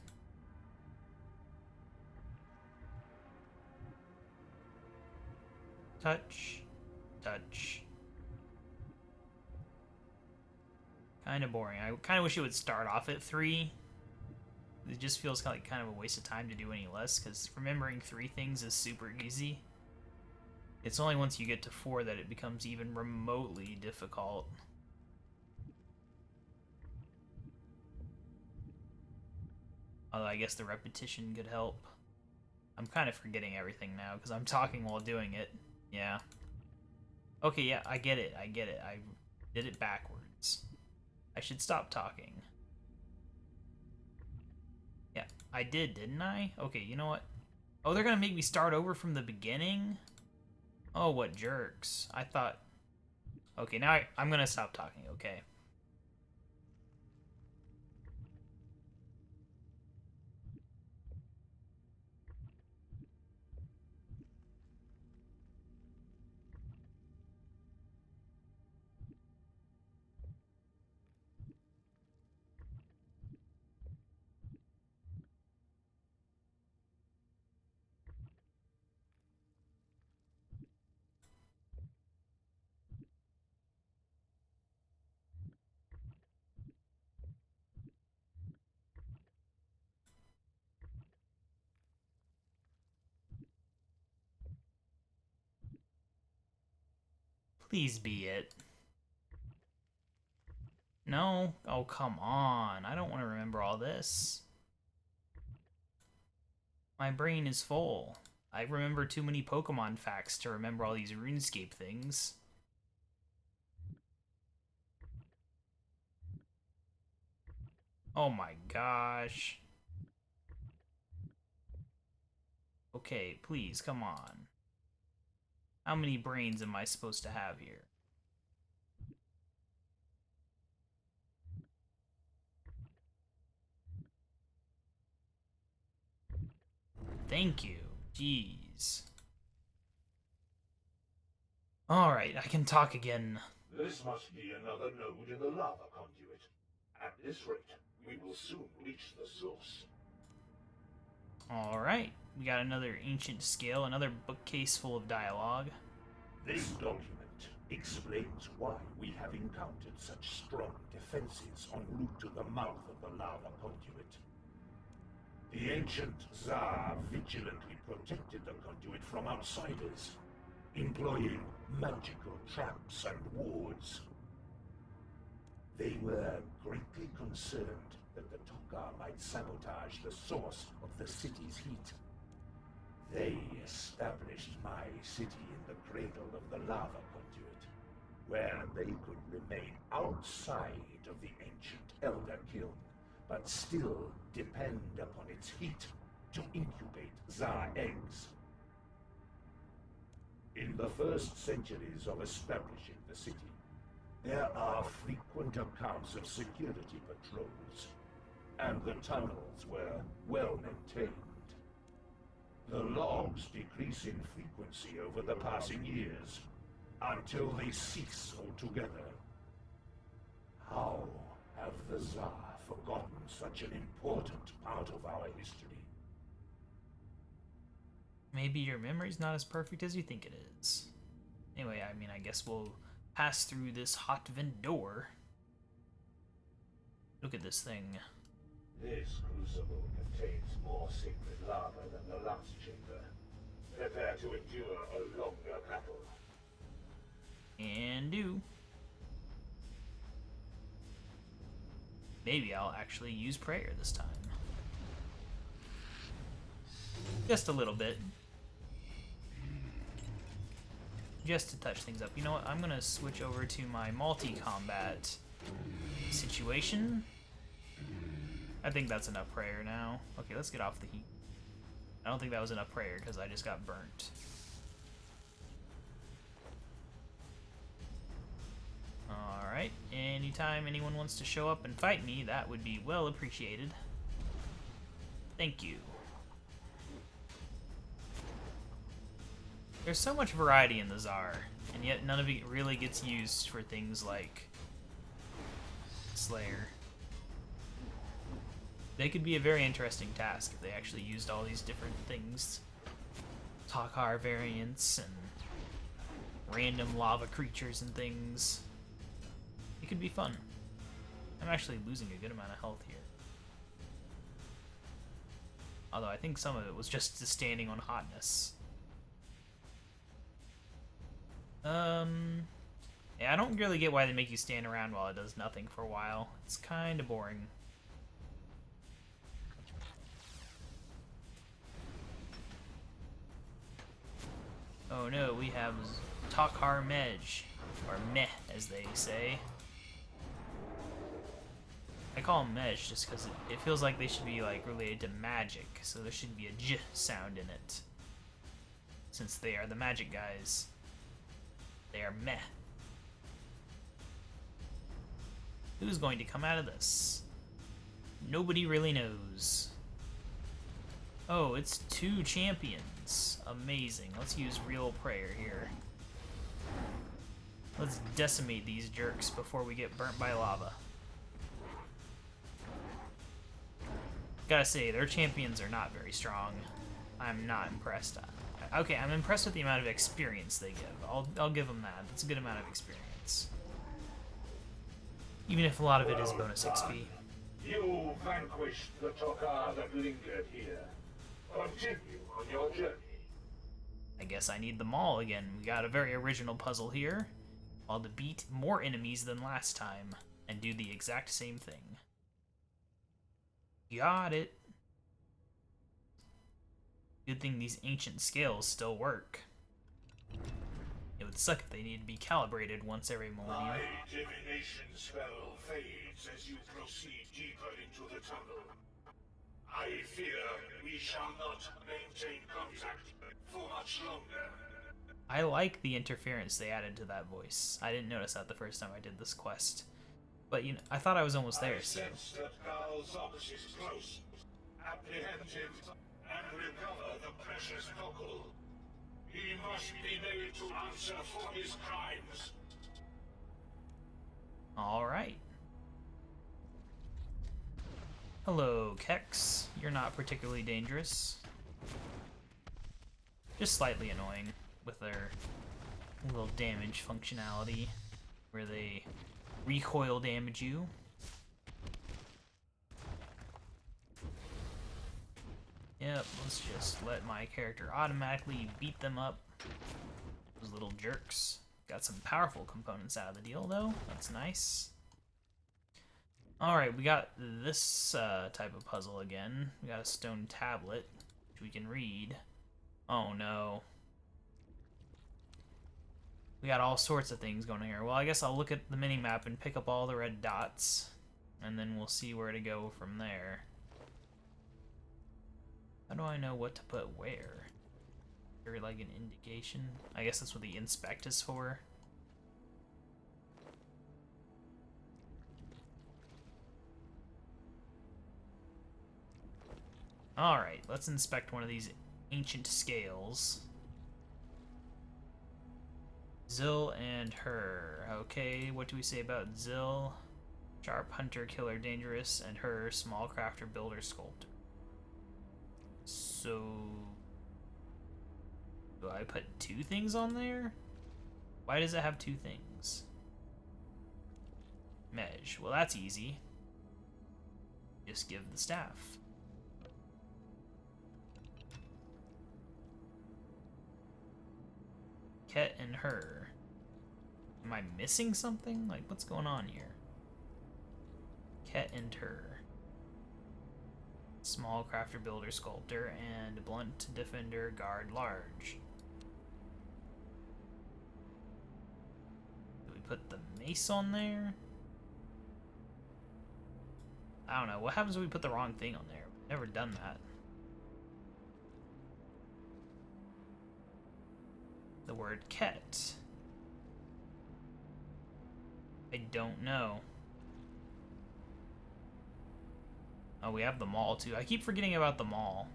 Touch. Touch. Kind of boring. I kind of wish it would start off at 3. It just feels like kind of a waste of time to do any less, because remembering 3 things is super easy. It's only once you get to 4 that it becomes even remotely difficult. Although I guess the repetition could help. I'm kind of forgetting everything now because I'm talking while doing it. Yeah. Okay, yeah, I get it. I get it. I did it backwards. I should stop talking. Yeah, I did, didn't I? Okay, you know what? Oh, they're gonna make me start over from the beginning? Oh, what jerks. I thought... Okay, now I'm gonna stop talking, okay? Please be it. No? Oh, come on. I don't want to remember all this. My brain is full. I remember too many Pokemon facts to remember all these RuneScape things. Oh my gosh. Okay, please, come on. How many brains am I supposed to have here? Thank you. Jeez. Alright, I can talk again. This must be another node in the lava conduit. At this rate, we will soon reach the source. Alright, we got another ancient scale, another bookcase full of dialogue. This document explains why we have encountered such strong defenses en route to the mouth of the lava conduit. The ancient Tsar vigilantly protected the conduit from outsiders, employing magical traps and wards. They were greatly concerned that the Tokka might sabotage the source of the city's heat. They established my city in the cradle of the lava conduit, where they could remain outside of the ancient Elder Kiln, but still depend upon its heat to incubate Za eggs. In the first centuries of establishing the city, there are frequent accounts of security patrols, and the tunnels were well maintained. The logs decrease in frequency over the passing years, until they cease altogether. How have the Tsar forgotten such an important part of our history? Maybe your memory's not as perfect as you think it is. Anyway, I mean, I guess we'll pass through this hot vent door. Look at this thing. This crucible contains more sacred lava than the last chamber. Prepare to endure a longer battle. And do. Maybe I'll actually use prayer this time. Just a little bit. Just to touch things up. You know what? I'm gonna switch over to my multi-combat situation. I think that's enough prayer now. Okay, let's get off the heat. I don't think that was enough prayer because I just got burnt. Alright, anytime anyone wants to show up and fight me, that would be well appreciated. Thank you. There's so much variety in the Tsar, and yet none of it really gets used for things like Slayer. They could be a very interesting task if they actually used all these different things. Takhar variants and random lava creatures and things. It could be fun. I'm actually losing a good amount of health here. Although I think some of it was just standing on hotness. Yeah, I don't really get why they make you stand around while it does nothing for a while. It's kind of boring. Oh no, we have Takhar Mej, or Meh as they say. I call them Mej just because it feels like they should be like related to magic, so there should be a J sound in it. Since they are the magic guys, they are Meh. Who's going to come out of this? Nobody really knows. Oh, it's 2 champions. Amazing. Let's use real prayer here. Let's decimate these jerks before we get burnt by lava. Gotta say, their champions are not very strong. I'm not impressed. Okay, I'm impressed with the amount of experience they give. I'll give them that. That's a good amount of experience. Even if a lot of it is bonus XP. You vanquished the Takhar that lingered here. Continue on your journey. I guess I need them all again. We got a very original puzzle here. While to beat more enemies than last time and do the exact same thing. Got it. Good thing these ancient scales still work. It would suck if they needed to be calibrated once every millennium. My divination spell fades as you proceed deeper into the tunnel. I fear we shall not maintain contact for much longer. I like the interference they added to that voice. I didn't notice that the first time I did this quest. But you know, I thought I was almost there, so. I sense that Garl's is close. Apprehend him and recover the precious Cockle. He must be made to answer for his crimes. Alright. Hello, Kex. You're not particularly dangerous. Just slightly annoying with their little damage functionality where they recoil damage you. Yep, let's just let my character automatically beat them up. Those little jerks. Got some powerful components out of the deal, though. That's nice. Alright, we got this type of puzzle again. We got a stone tablet, which we can read. Oh no. We got all sorts of things going on here. Well, I guess I'll look at the mini-map and pick up all the red dots, and then we'll see where to go from there. How do I know what to put where? Is there like an indication? I guess that's what the inspect is for. Alright, let's inspect one of these ancient scales. Zill and her. Okay, what do we say about Zill? Sharp hunter, killer, dangerous, and her, small crafter, builder, sculptor. So, do I put 2 things on there? Why does it have 2 things? Mej. Well, that's easy. Just give the staff. Ket and her. Am I missing something? Like, what's going on here? Ket and her. Small crafter, builder, sculptor, and blunt, defender, guard, large. Do we put the mace on there? I don't know. What happens if we put the wrong thing on there? We've never done that. The word ket. I don't know. Oh, we have the mall too. I keep forgetting about the mall.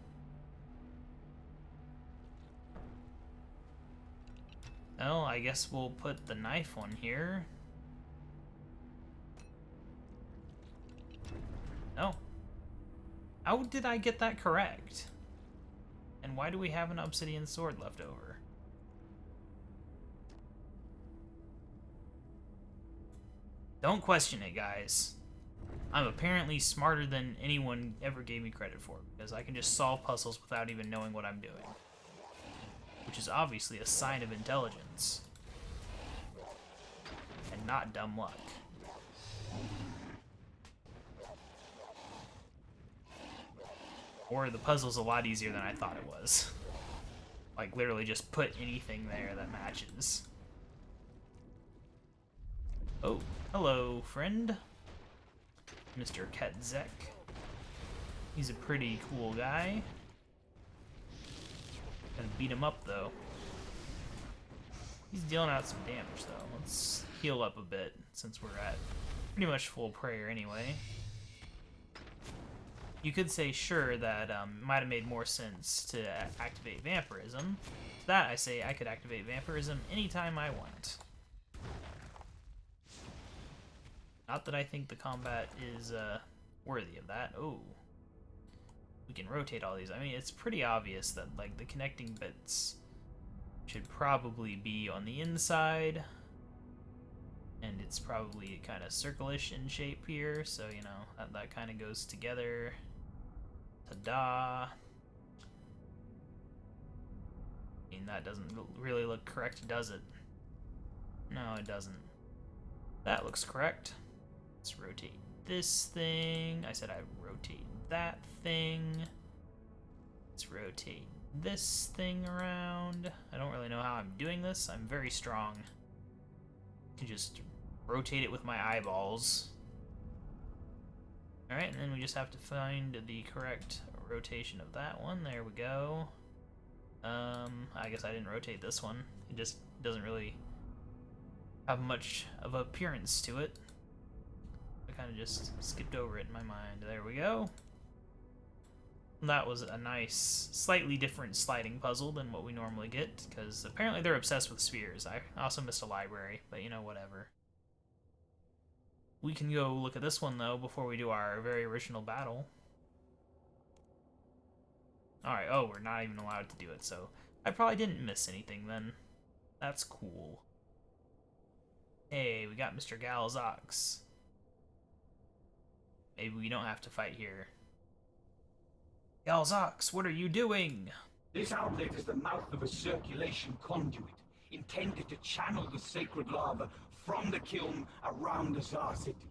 Oh, I guess we'll put the knife on here. No. How did I get that correct? And why do we have an obsidian sword left over? Don't question it, guys. I'm apparently smarter than anyone ever gave me credit for, because I can just solve puzzles without even knowing what I'm doing. Which is obviously a sign of intelligence. And not dumb luck. Or the puzzle's a lot easier than I thought it was. Like, literally just put anything there that matches. Oh, hello, friend. Mr. Ketzek. He's a pretty cool guy. Gonna beat him up, though. He's dealing out some damage, though. Let's heal up a bit, since we're at pretty much full prayer anyway. You could say, sure, that it might have made more sense to activate vampirism. To that, I say I could activate vampirism anytime I want. Not that I think the combat is worthy of that. Oh, we can rotate all these. I mean, it's pretty obvious that like the connecting bits should probably be on the inside, and it's probably kind of circle-ish in shape here. So you know that kind of goes together. Ta-da! I mean, that doesn't really look correct, does it? No, it doesn't. That looks correct. Let's rotate this thing. I said I'd rotate that thing. Let's rotate this thing around. I don't really know how I'm doing this. I'm very strong. I can just rotate it with my eyeballs. Alright, and then we just have to find the correct rotation of that one. There we go. I guess I didn't rotate this one. It just doesn't really have much of an appearance to it. I kind of just skipped over it in my mind. There we go. That was a nice, slightly different sliding puzzle than what we normally get, because apparently they're obsessed with spheres. I also missed a library, but you know, whatever. We can go look at this one, though, before we do our very original battle. Alright, oh, we're not even allowed to do it, so I probably didn't miss anything, then. That's cool. Hey, we got Mr. Galzox. Maybe we don't have to fight here. Galzox, what are you doing? This outlet is the mouth of a circulation conduit, intended to channel the sacred lava from the kiln around the Tsar city.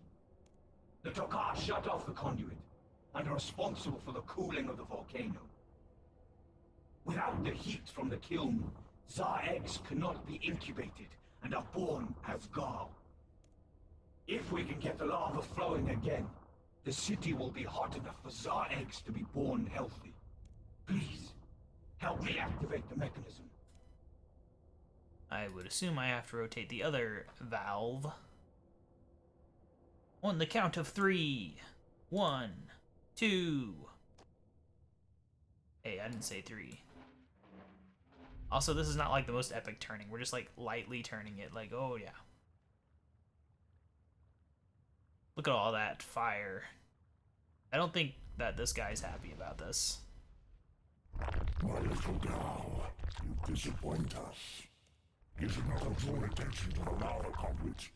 The Tokar shut off the conduit, and are responsible for the cooling of the volcano. Without the heat from the kiln, Tsar eggs cannot be incubated and are born as gall. If we can get the lava flowing again, the city will be hot enough for Tsar eggs to be born healthy. Please, help me activate the mechanism. I would assume I have to rotate the other valve. On the count of 3. 1, 2. Hey, I didn't say 3. Also, this is not like the most epic turning. We're just like lightly turning it. Like, oh yeah. Look at all that fire. I don't think that this guy's happy about this. My little gal, you disappoint us. You should not have drawn attention to the lava conduit.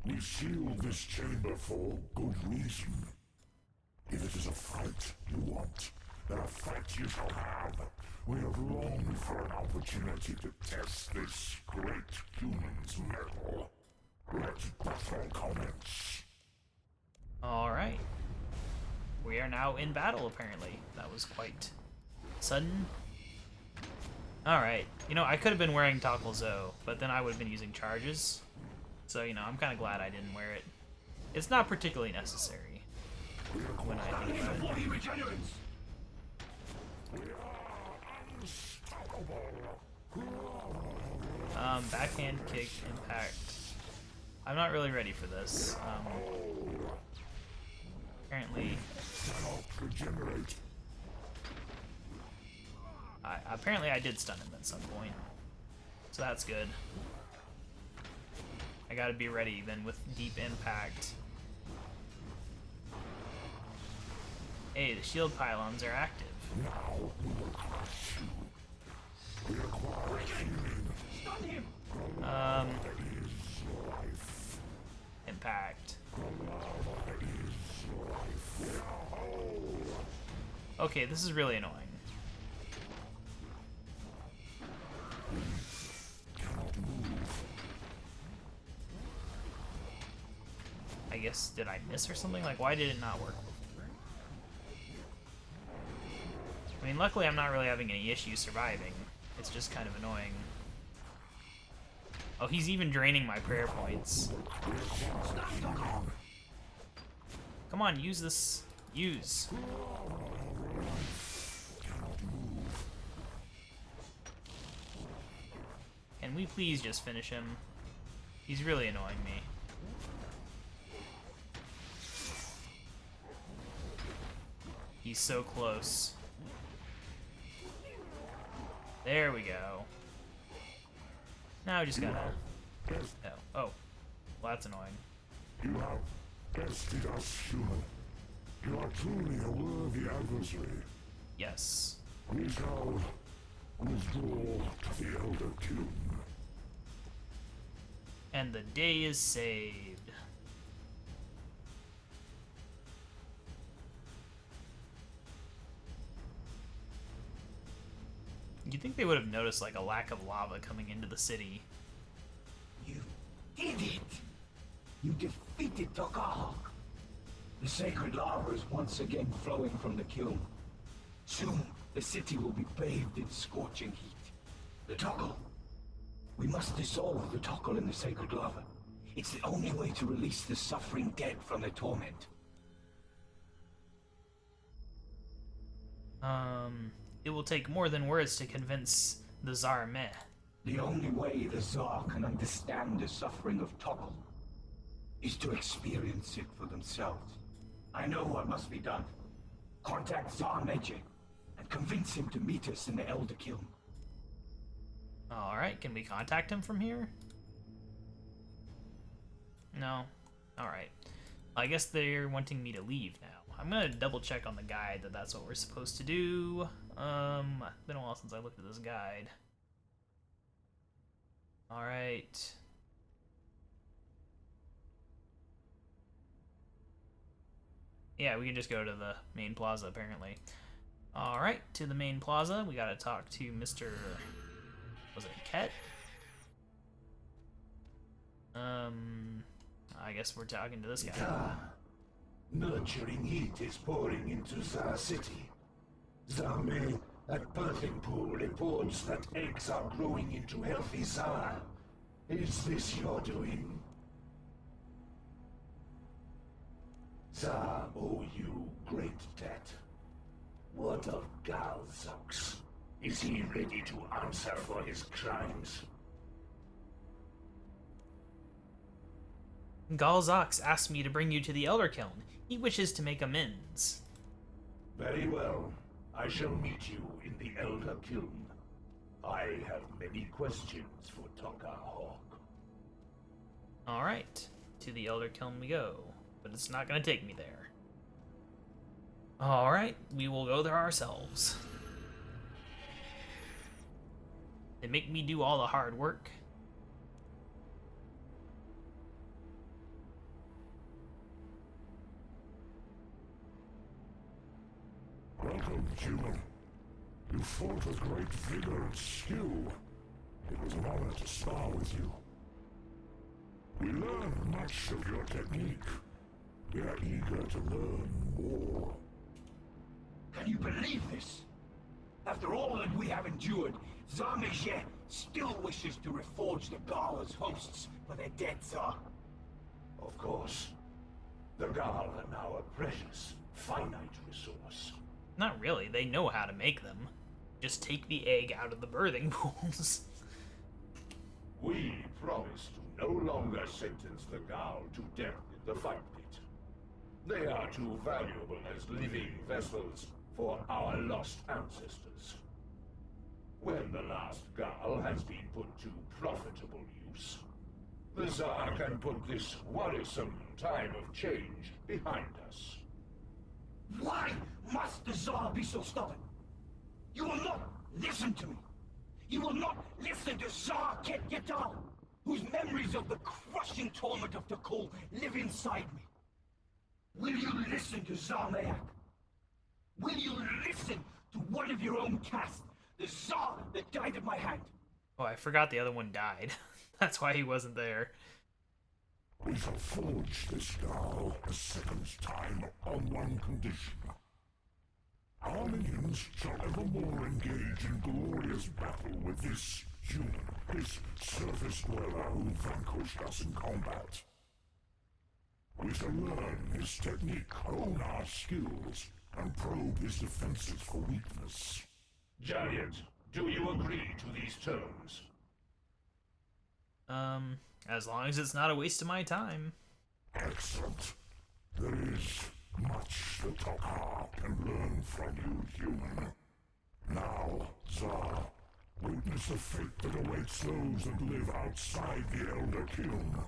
We sealed this chamber for good reason. If it is a fight you want, then a fight you shall have. We have longed for an opportunity to test this great human's mettle. Let battle commence. Alright. We we are now in battle, apparently. That was quite sudden. Alright. You know, I could have been wearing Cockle Zo, but then I would have been using charges. So, you know, I'm kind of glad I didn't wear it. It's not particularly necessary when I think about it. Backhand kick, impact. I'm not really ready for this. Apparently I did stun him at some point, so that's good. I gotta be ready then with deep impact. Hey, the shield pylons are active. Impact. Okay, this is really annoying. I guess, did I miss or something? Like, why did it not work before? I mean, luckily I'm not really having any issues surviving. It's just kind of annoying. Oh, he's even draining my prayer points. Come on, use this. Use. Can we please just finish him? He's really annoying me. He's so close. There we go. Now I just gotta... Oh. Well, that's annoying. You have bested us, human. You are truly a worthy adversary. Yes. We shall withdraw to the Elder Kiln. And the day is saved. You'd think they would have noticed, like, a lack of lava coming into the city. You did it! You defeated Cockle. The sacred lava is once again flowing from the kiln. Soon, the city will be bathed in scorching heat. The Cockle. We must dissolve the Cockle in the sacred lava. It's the only way to release the suffering dead from their torment. It will take more than words to convince the Tsar Meh. The only way the Tsar can understand the suffering of Cockle is to experience it for themselves. I know what must be done. Contact Tsar Meche and convince him to meet us in the Elder Kiln. Alright, can we contact him from here? No. Alright. I guess they're wanting me to leave now. I'm gonna double check on the guide that that's what we're supposed to do. It's been a while since I looked at this guide. Alright. Yeah, we can just go to the main plaza, apparently. Alright, to the main plaza. We gotta talk to Mr... was it Ket? I guess we're talking to this guy. Nurturing heat is pouring into Tsar City. Zarme at birthing pool reports that eggs are growing into healthy Tsar. Is this your doing? Tsar owe you great debt. What of Galzox? Is he ready to answer for his crimes? Galzox asked me to bring you to the Elder Kiln. He wishes to make amends. Very well. I shall meet you in the Elder Kiln. I have many questions for Hawk. Alright, to the Elder Kiln we go. But it's not gonna take me there. Alright, we will go there ourselves. They make me do all the hard work. Welcome, human. You fought with great vigor and skill. It was an honor to spar with you. We learned much of your technique. We are eager to learn more. Can you believe this? After all that we have endured, Zarmeje still wishes to reforge the Gaul as hosts for their dead Tsar. Of course. The Gaul are now a precious, finite resource. Not really, they know how to make them. Just take the egg out of the birthing pools. We promise to no longer sentence the Gaul to death in the fight pit. They are too valuable as living vessels for our lost ancestors. When the last Gaul has been put to profitable use, the Tsar can put this worrisome time of change behind us. Why must the Tsar be so stubborn? You will not listen to me. You will not listen to Zarquette Yadal, whose memories of the crushing torment of Takul live inside me. Will you listen to Zarmeyak? Will you listen to one of your own caste, the Tsar that died at my hand? Oh, I forgot the other one died. That's why he wasn't there. We shall forge this Gaul a second time on one condition. Our minions shall evermore engage in glorious battle with this human, this surface dweller who vanquished us in combat. We shall learn his technique, hone our skills, and probe his defenses for weakness. Giant, do you agree to these terms? As long as it's not a waste of my time. Excellent. There is much the Tok'ar can learn from you, human. Now, Tsar, witness the fate that awaits those that live outside the Elder Kiln.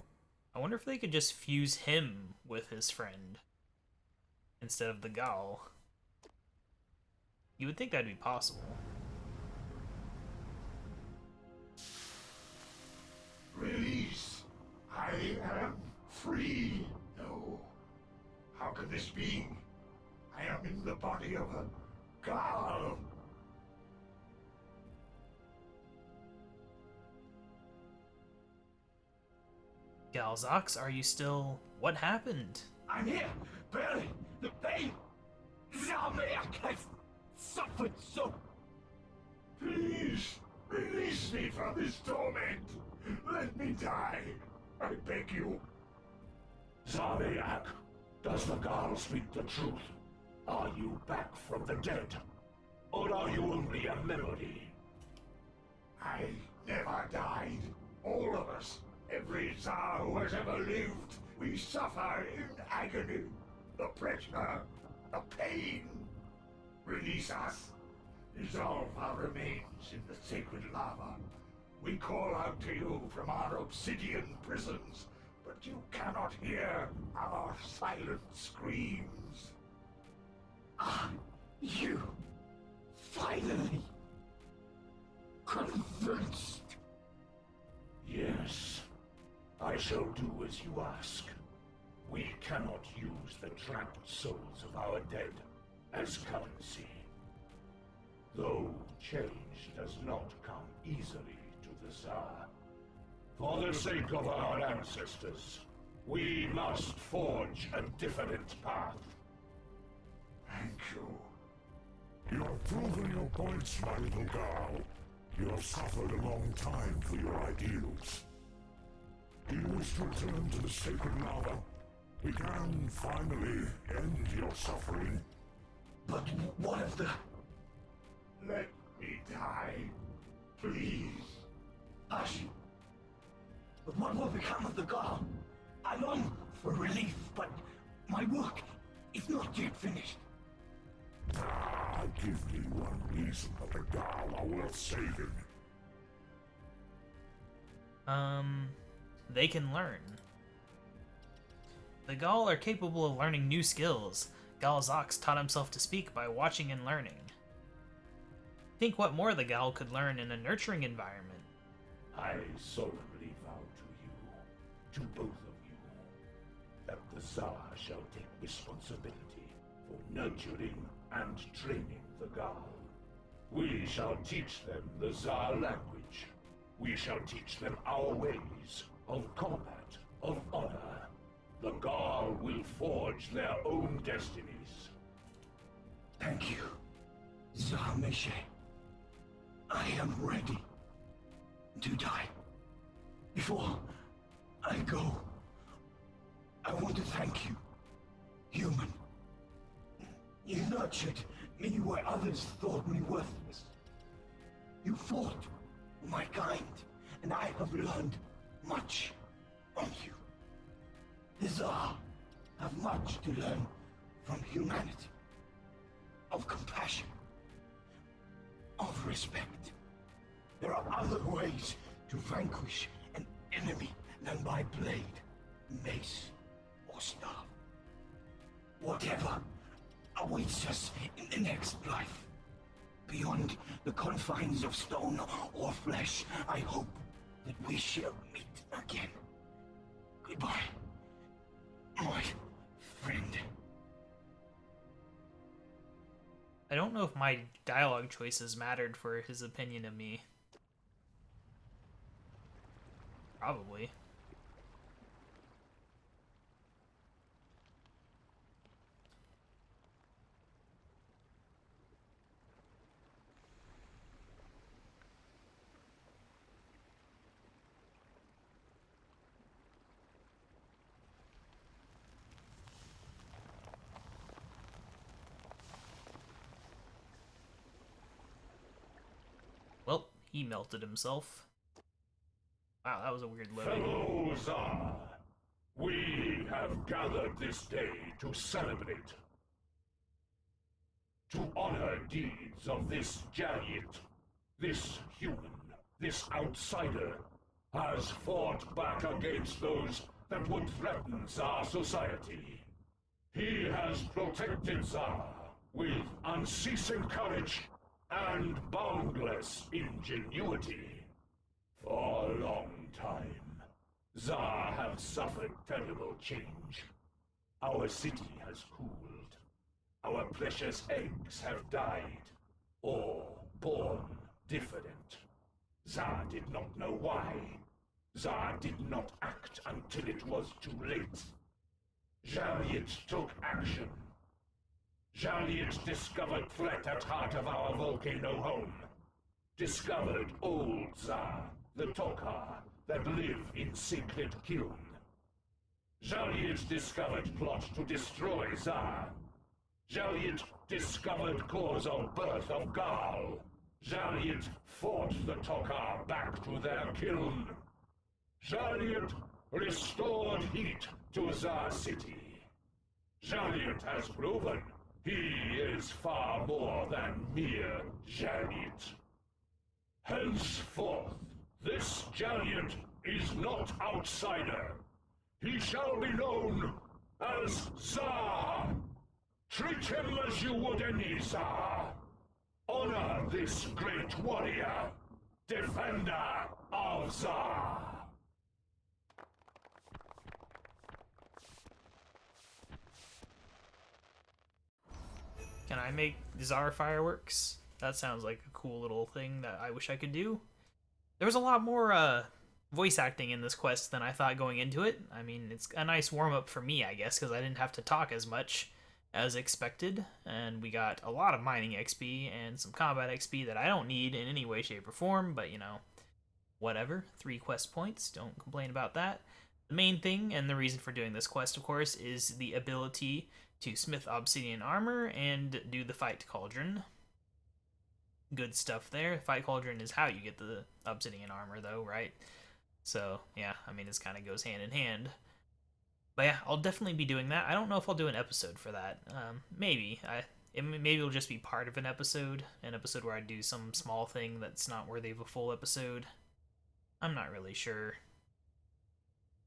I wonder if they could just fuse him with his friend instead of the Gaul. You would think that'd be possible. Release! I am free! No. How can this be? I am in the body of a Gaul! Galzox, are you still... What happened? I'm here, barely. The pain. Zarmeyak has suffered so. Please, release me from this torment! Let me die! I beg you! Zarmeyak, does the Gaul speak the truth? Are you back from the dead? Or are you only a memory? I never died. All of us, every Tsar who has ever lived, we suffer in agony. The pressure, the pain. Release us. Dissolve our remains in the sacred lava. We call out to you from our obsidian prisons, but you cannot hear our silent screams. Ah, you. Finally. Convinced. Yes. I shall do as you ask. We cannot use the trapped souls of our dead as currency. Though change does not come easily to the Tsar. For the sake of our ancestors, we must forge a different path. Thank you. You have proven your points, my little girl. You have suffered a long time for your ideals. Do you wish to return to the sacred lava? We can finally end your suffering. But what of the... Let me die, please. Hush. But what will become of the Gaul? I long for relief, but my work is not yet finished. Give me one reason that the Gaul are worth saving. They can learn. The Gaul are capable of learning new skills. Galzox taught himself to speak by watching and learning. Think what more the Gaul could learn in a nurturing environment. I solemnly vow to both of you, that the Tsar shall take responsibility for nurturing and training the Gaul. We shall teach them the Tsar language. We shall teach them our ways of combat, of honor. The Gaul will forge their own destinies. Thank you. Zarmeshe, I am ready to die. Before I go, I want to thank you, human. You nurtured me where others thought me worthless. You fought for my kind, and I have learned much from you. The Tsar have much to learn from humanity, of compassion, of respect. There are other ways to vanquish an enemy than by blade, mace, or staff. Whatever awaits us in the next life, beyond the confines of stone or flesh, I hope that we shall meet again. Goodbye, my friend. I don't know if my dialogue choices mattered for his opinion of me. Probably. Well, he melted himself. Wow, that was a weird load. Fellow Tsar, we have gathered this day to celebrate, to honor deeds of this giant, this human, this outsider, has fought back against those that would threaten Tsar society. He has protected Tsar with unceasing courage and boundless ingenuity. For a long time, Tsar have suffered terrible change. Our city has cooled. Our precious eggs have died, or born different. Tsar did not know why. Tsar did not act until it was too late. Jaliet took action. Jaliet discovered threat at heart of our volcano home. Discovered old Tsar, the Tokar, that live in secret kiln. Jaliet discovered plot to destroy Tsar. Jaliet discovered cause of birth of Gaal. Jaliet fought the Tokar back to their kiln. Jaliet restored heat to Tsar City. Jaliet has proven he is far more than mere Jaliet. Henceforth, this Jaliet is not outsider. He shall be known as Tsar. Treat him as you would any Tsar. Honor this great warrior, defender of Tsar. Can I make Tsar fireworks? That sounds like a cool little thing that I wish I could do. There was a lot more voice acting in this quest than I thought going into it. I mean, it's a nice warm-up for me, I guess, because I didn't have to talk as much as expected, and we got a lot of mining XP and some combat XP that I don't need in any way, shape, or form, but, you know, whatever. 3 quest points, don't complain about that. The main thing, and the reason for doing this quest, of course, is the ability to smith obsidian armor and do the fight cauldron. Good stuff there. Fight cauldron is how you get the obsidian armor, though, right? So, yeah, I mean, this kind of goes hand in hand. But yeah, I'll definitely be doing that. I don't know if I'll do an episode for that. Maybe. Maybe it'll just be part of an episode where I do some small thing that's not worthy of a full episode. I'm not really sure.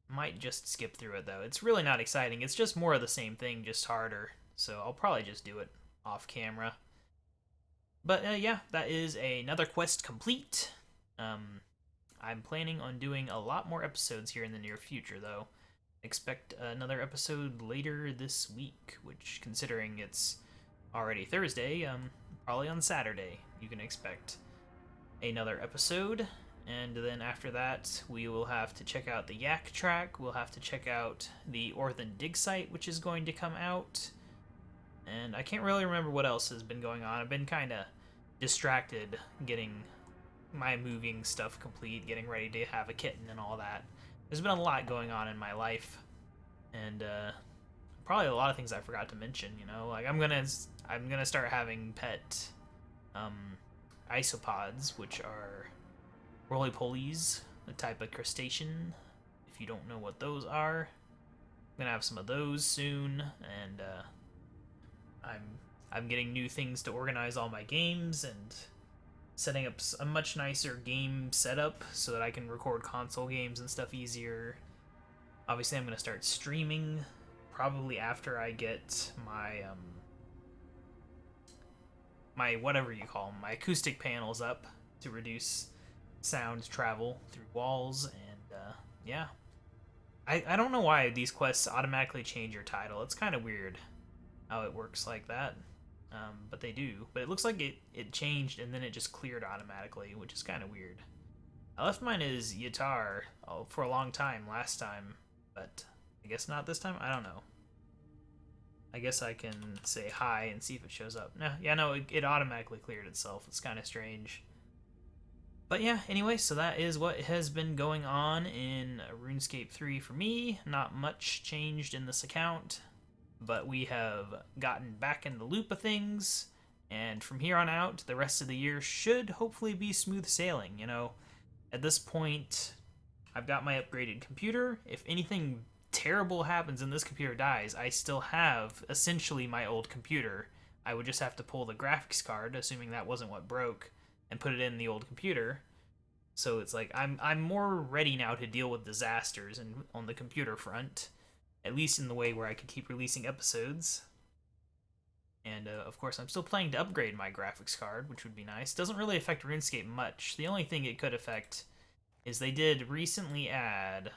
Might just skip through it, though. It's really not exciting. It's just more of the same thing, just harder. So I'll probably just do it off camera. But yeah, that is another quest complete. I'm planning on doing a lot more episodes here in the near future, though. Expect another episode later this week, which, considering it's already Thursday, probably on Saturday, you can expect another episode. And then after that, we will have to check out the Yak track. We'll have to check out the Orthan dig site, which is going to come out. And I can't really remember what else has been going on. I've been kind of distracted getting my moving stuff complete, getting ready to have a kitten and all that. There's been a lot going on in my life, and probably a lot of things I forgot to mention. You know, like I'm gonna start having pet isopods, which are roly-polies, a type of crustacean. If you don't know what those are, I'm gonna have some of those soon, and I'm getting new things to organize all my games and setting up a much nicer game setup so that I can record console games and stuff easier. Obviously, I'm gonna start streaming probably after I get my my whatever you call them, my acoustic panels up to reduce sound travel through walls, and yeah. I don't know why these quests automatically change your title. It's kind of weird how it works like that, but they do. But it looks like it changed and then it just cleared automatically, which is kind of weird. I left mine as Yatar for a long time last time, but I guess not this time? I don't know. I guess I can say hi and see if it shows up. No, it automatically cleared itself. It's kind of strange. But yeah, anyway, so that is what has been going on in RuneScape 3 for me. Not much changed in this account, but we have gotten back in the loop of things, and from here on out, the rest of the year should hopefully be smooth sailing. You know, at this point, I've got my upgraded computer. If anything terrible happens and this computer dies, I still have essentially my old computer. I would just have to pull the graphics card, assuming that wasn't what broke, and put it in the old computer. So it's like I'm more ready now to deal with disasters and on the computer front, at least in the way where I could keep releasing episodes. And of course, I'm still planning to upgrade my graphics card, which would be nice. Doesn't really affect RuneScape much. The only thing it could affect is they did recently add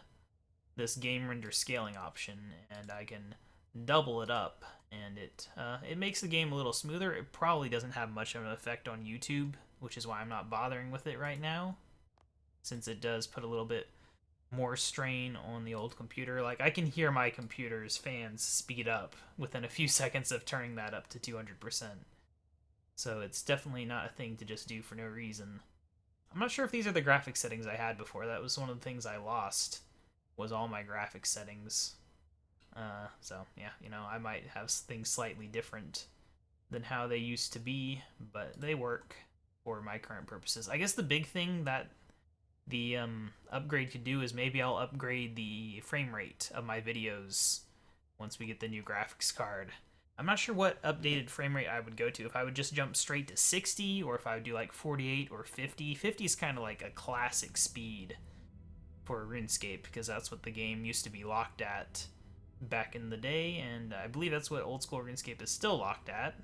this game render scaling option, and I can double it up, and it makes the game a little smoother. It probably doesn't have much of an effect on YouTube, which is why I'm not bothering with it right now, since it does put a little bit more strain on the old computer. Like, I can hear my computer's fans speed up within a few seconds of turning that up to 200%. So it's definitely not a thing to just do for no reason. I'm not sure if these are the graphics settings I had before. That was one of the things I lost, was all my graphics settings. So yeah, you know, I might have things slightly different than how they used to be, but they work for my current purposes. I guess the big thing that the upgrade could do is maybe I'll upgrade the frame rate of my videos once we get the new graphics card. I'm not sure what updated frame rate I would go to, if I would just jump straight to 60, or if I would do like 48 or 50. 50 is kind of like a classic speed for RuneScape, because that's what the game used to be locked at back in the day, and I believe that's what old school RuneScape is still locked at,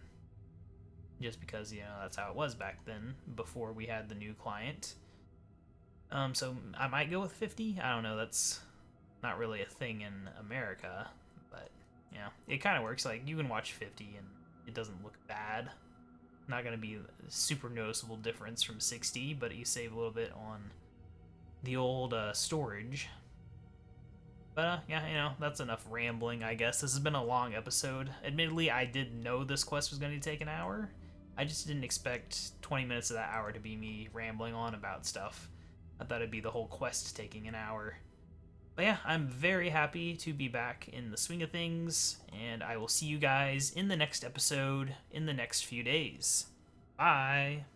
just because, you know, that's how it was back then, before we had the new client. So I might go with 50. I don't know, that's not really a thing in America, but yeah, it kind of works. Like, you can watch 50 and it doesn't look bad. Not going to be a super noticeable difference from 60, but you save a little bit on the old storage. But yeah, you know, that's enough rambling, I guess. This has been a long episode. Admittedly, I did know this quest was going to take an hour. I just didn't expect 20 minutes of that hour to be me rambling on about stuff. I thought it'd be the whole quest taking an hour. But yeah, I'm very happy to be back in the swing of things, and I will see you guys in the next episode in the next few days. Bye!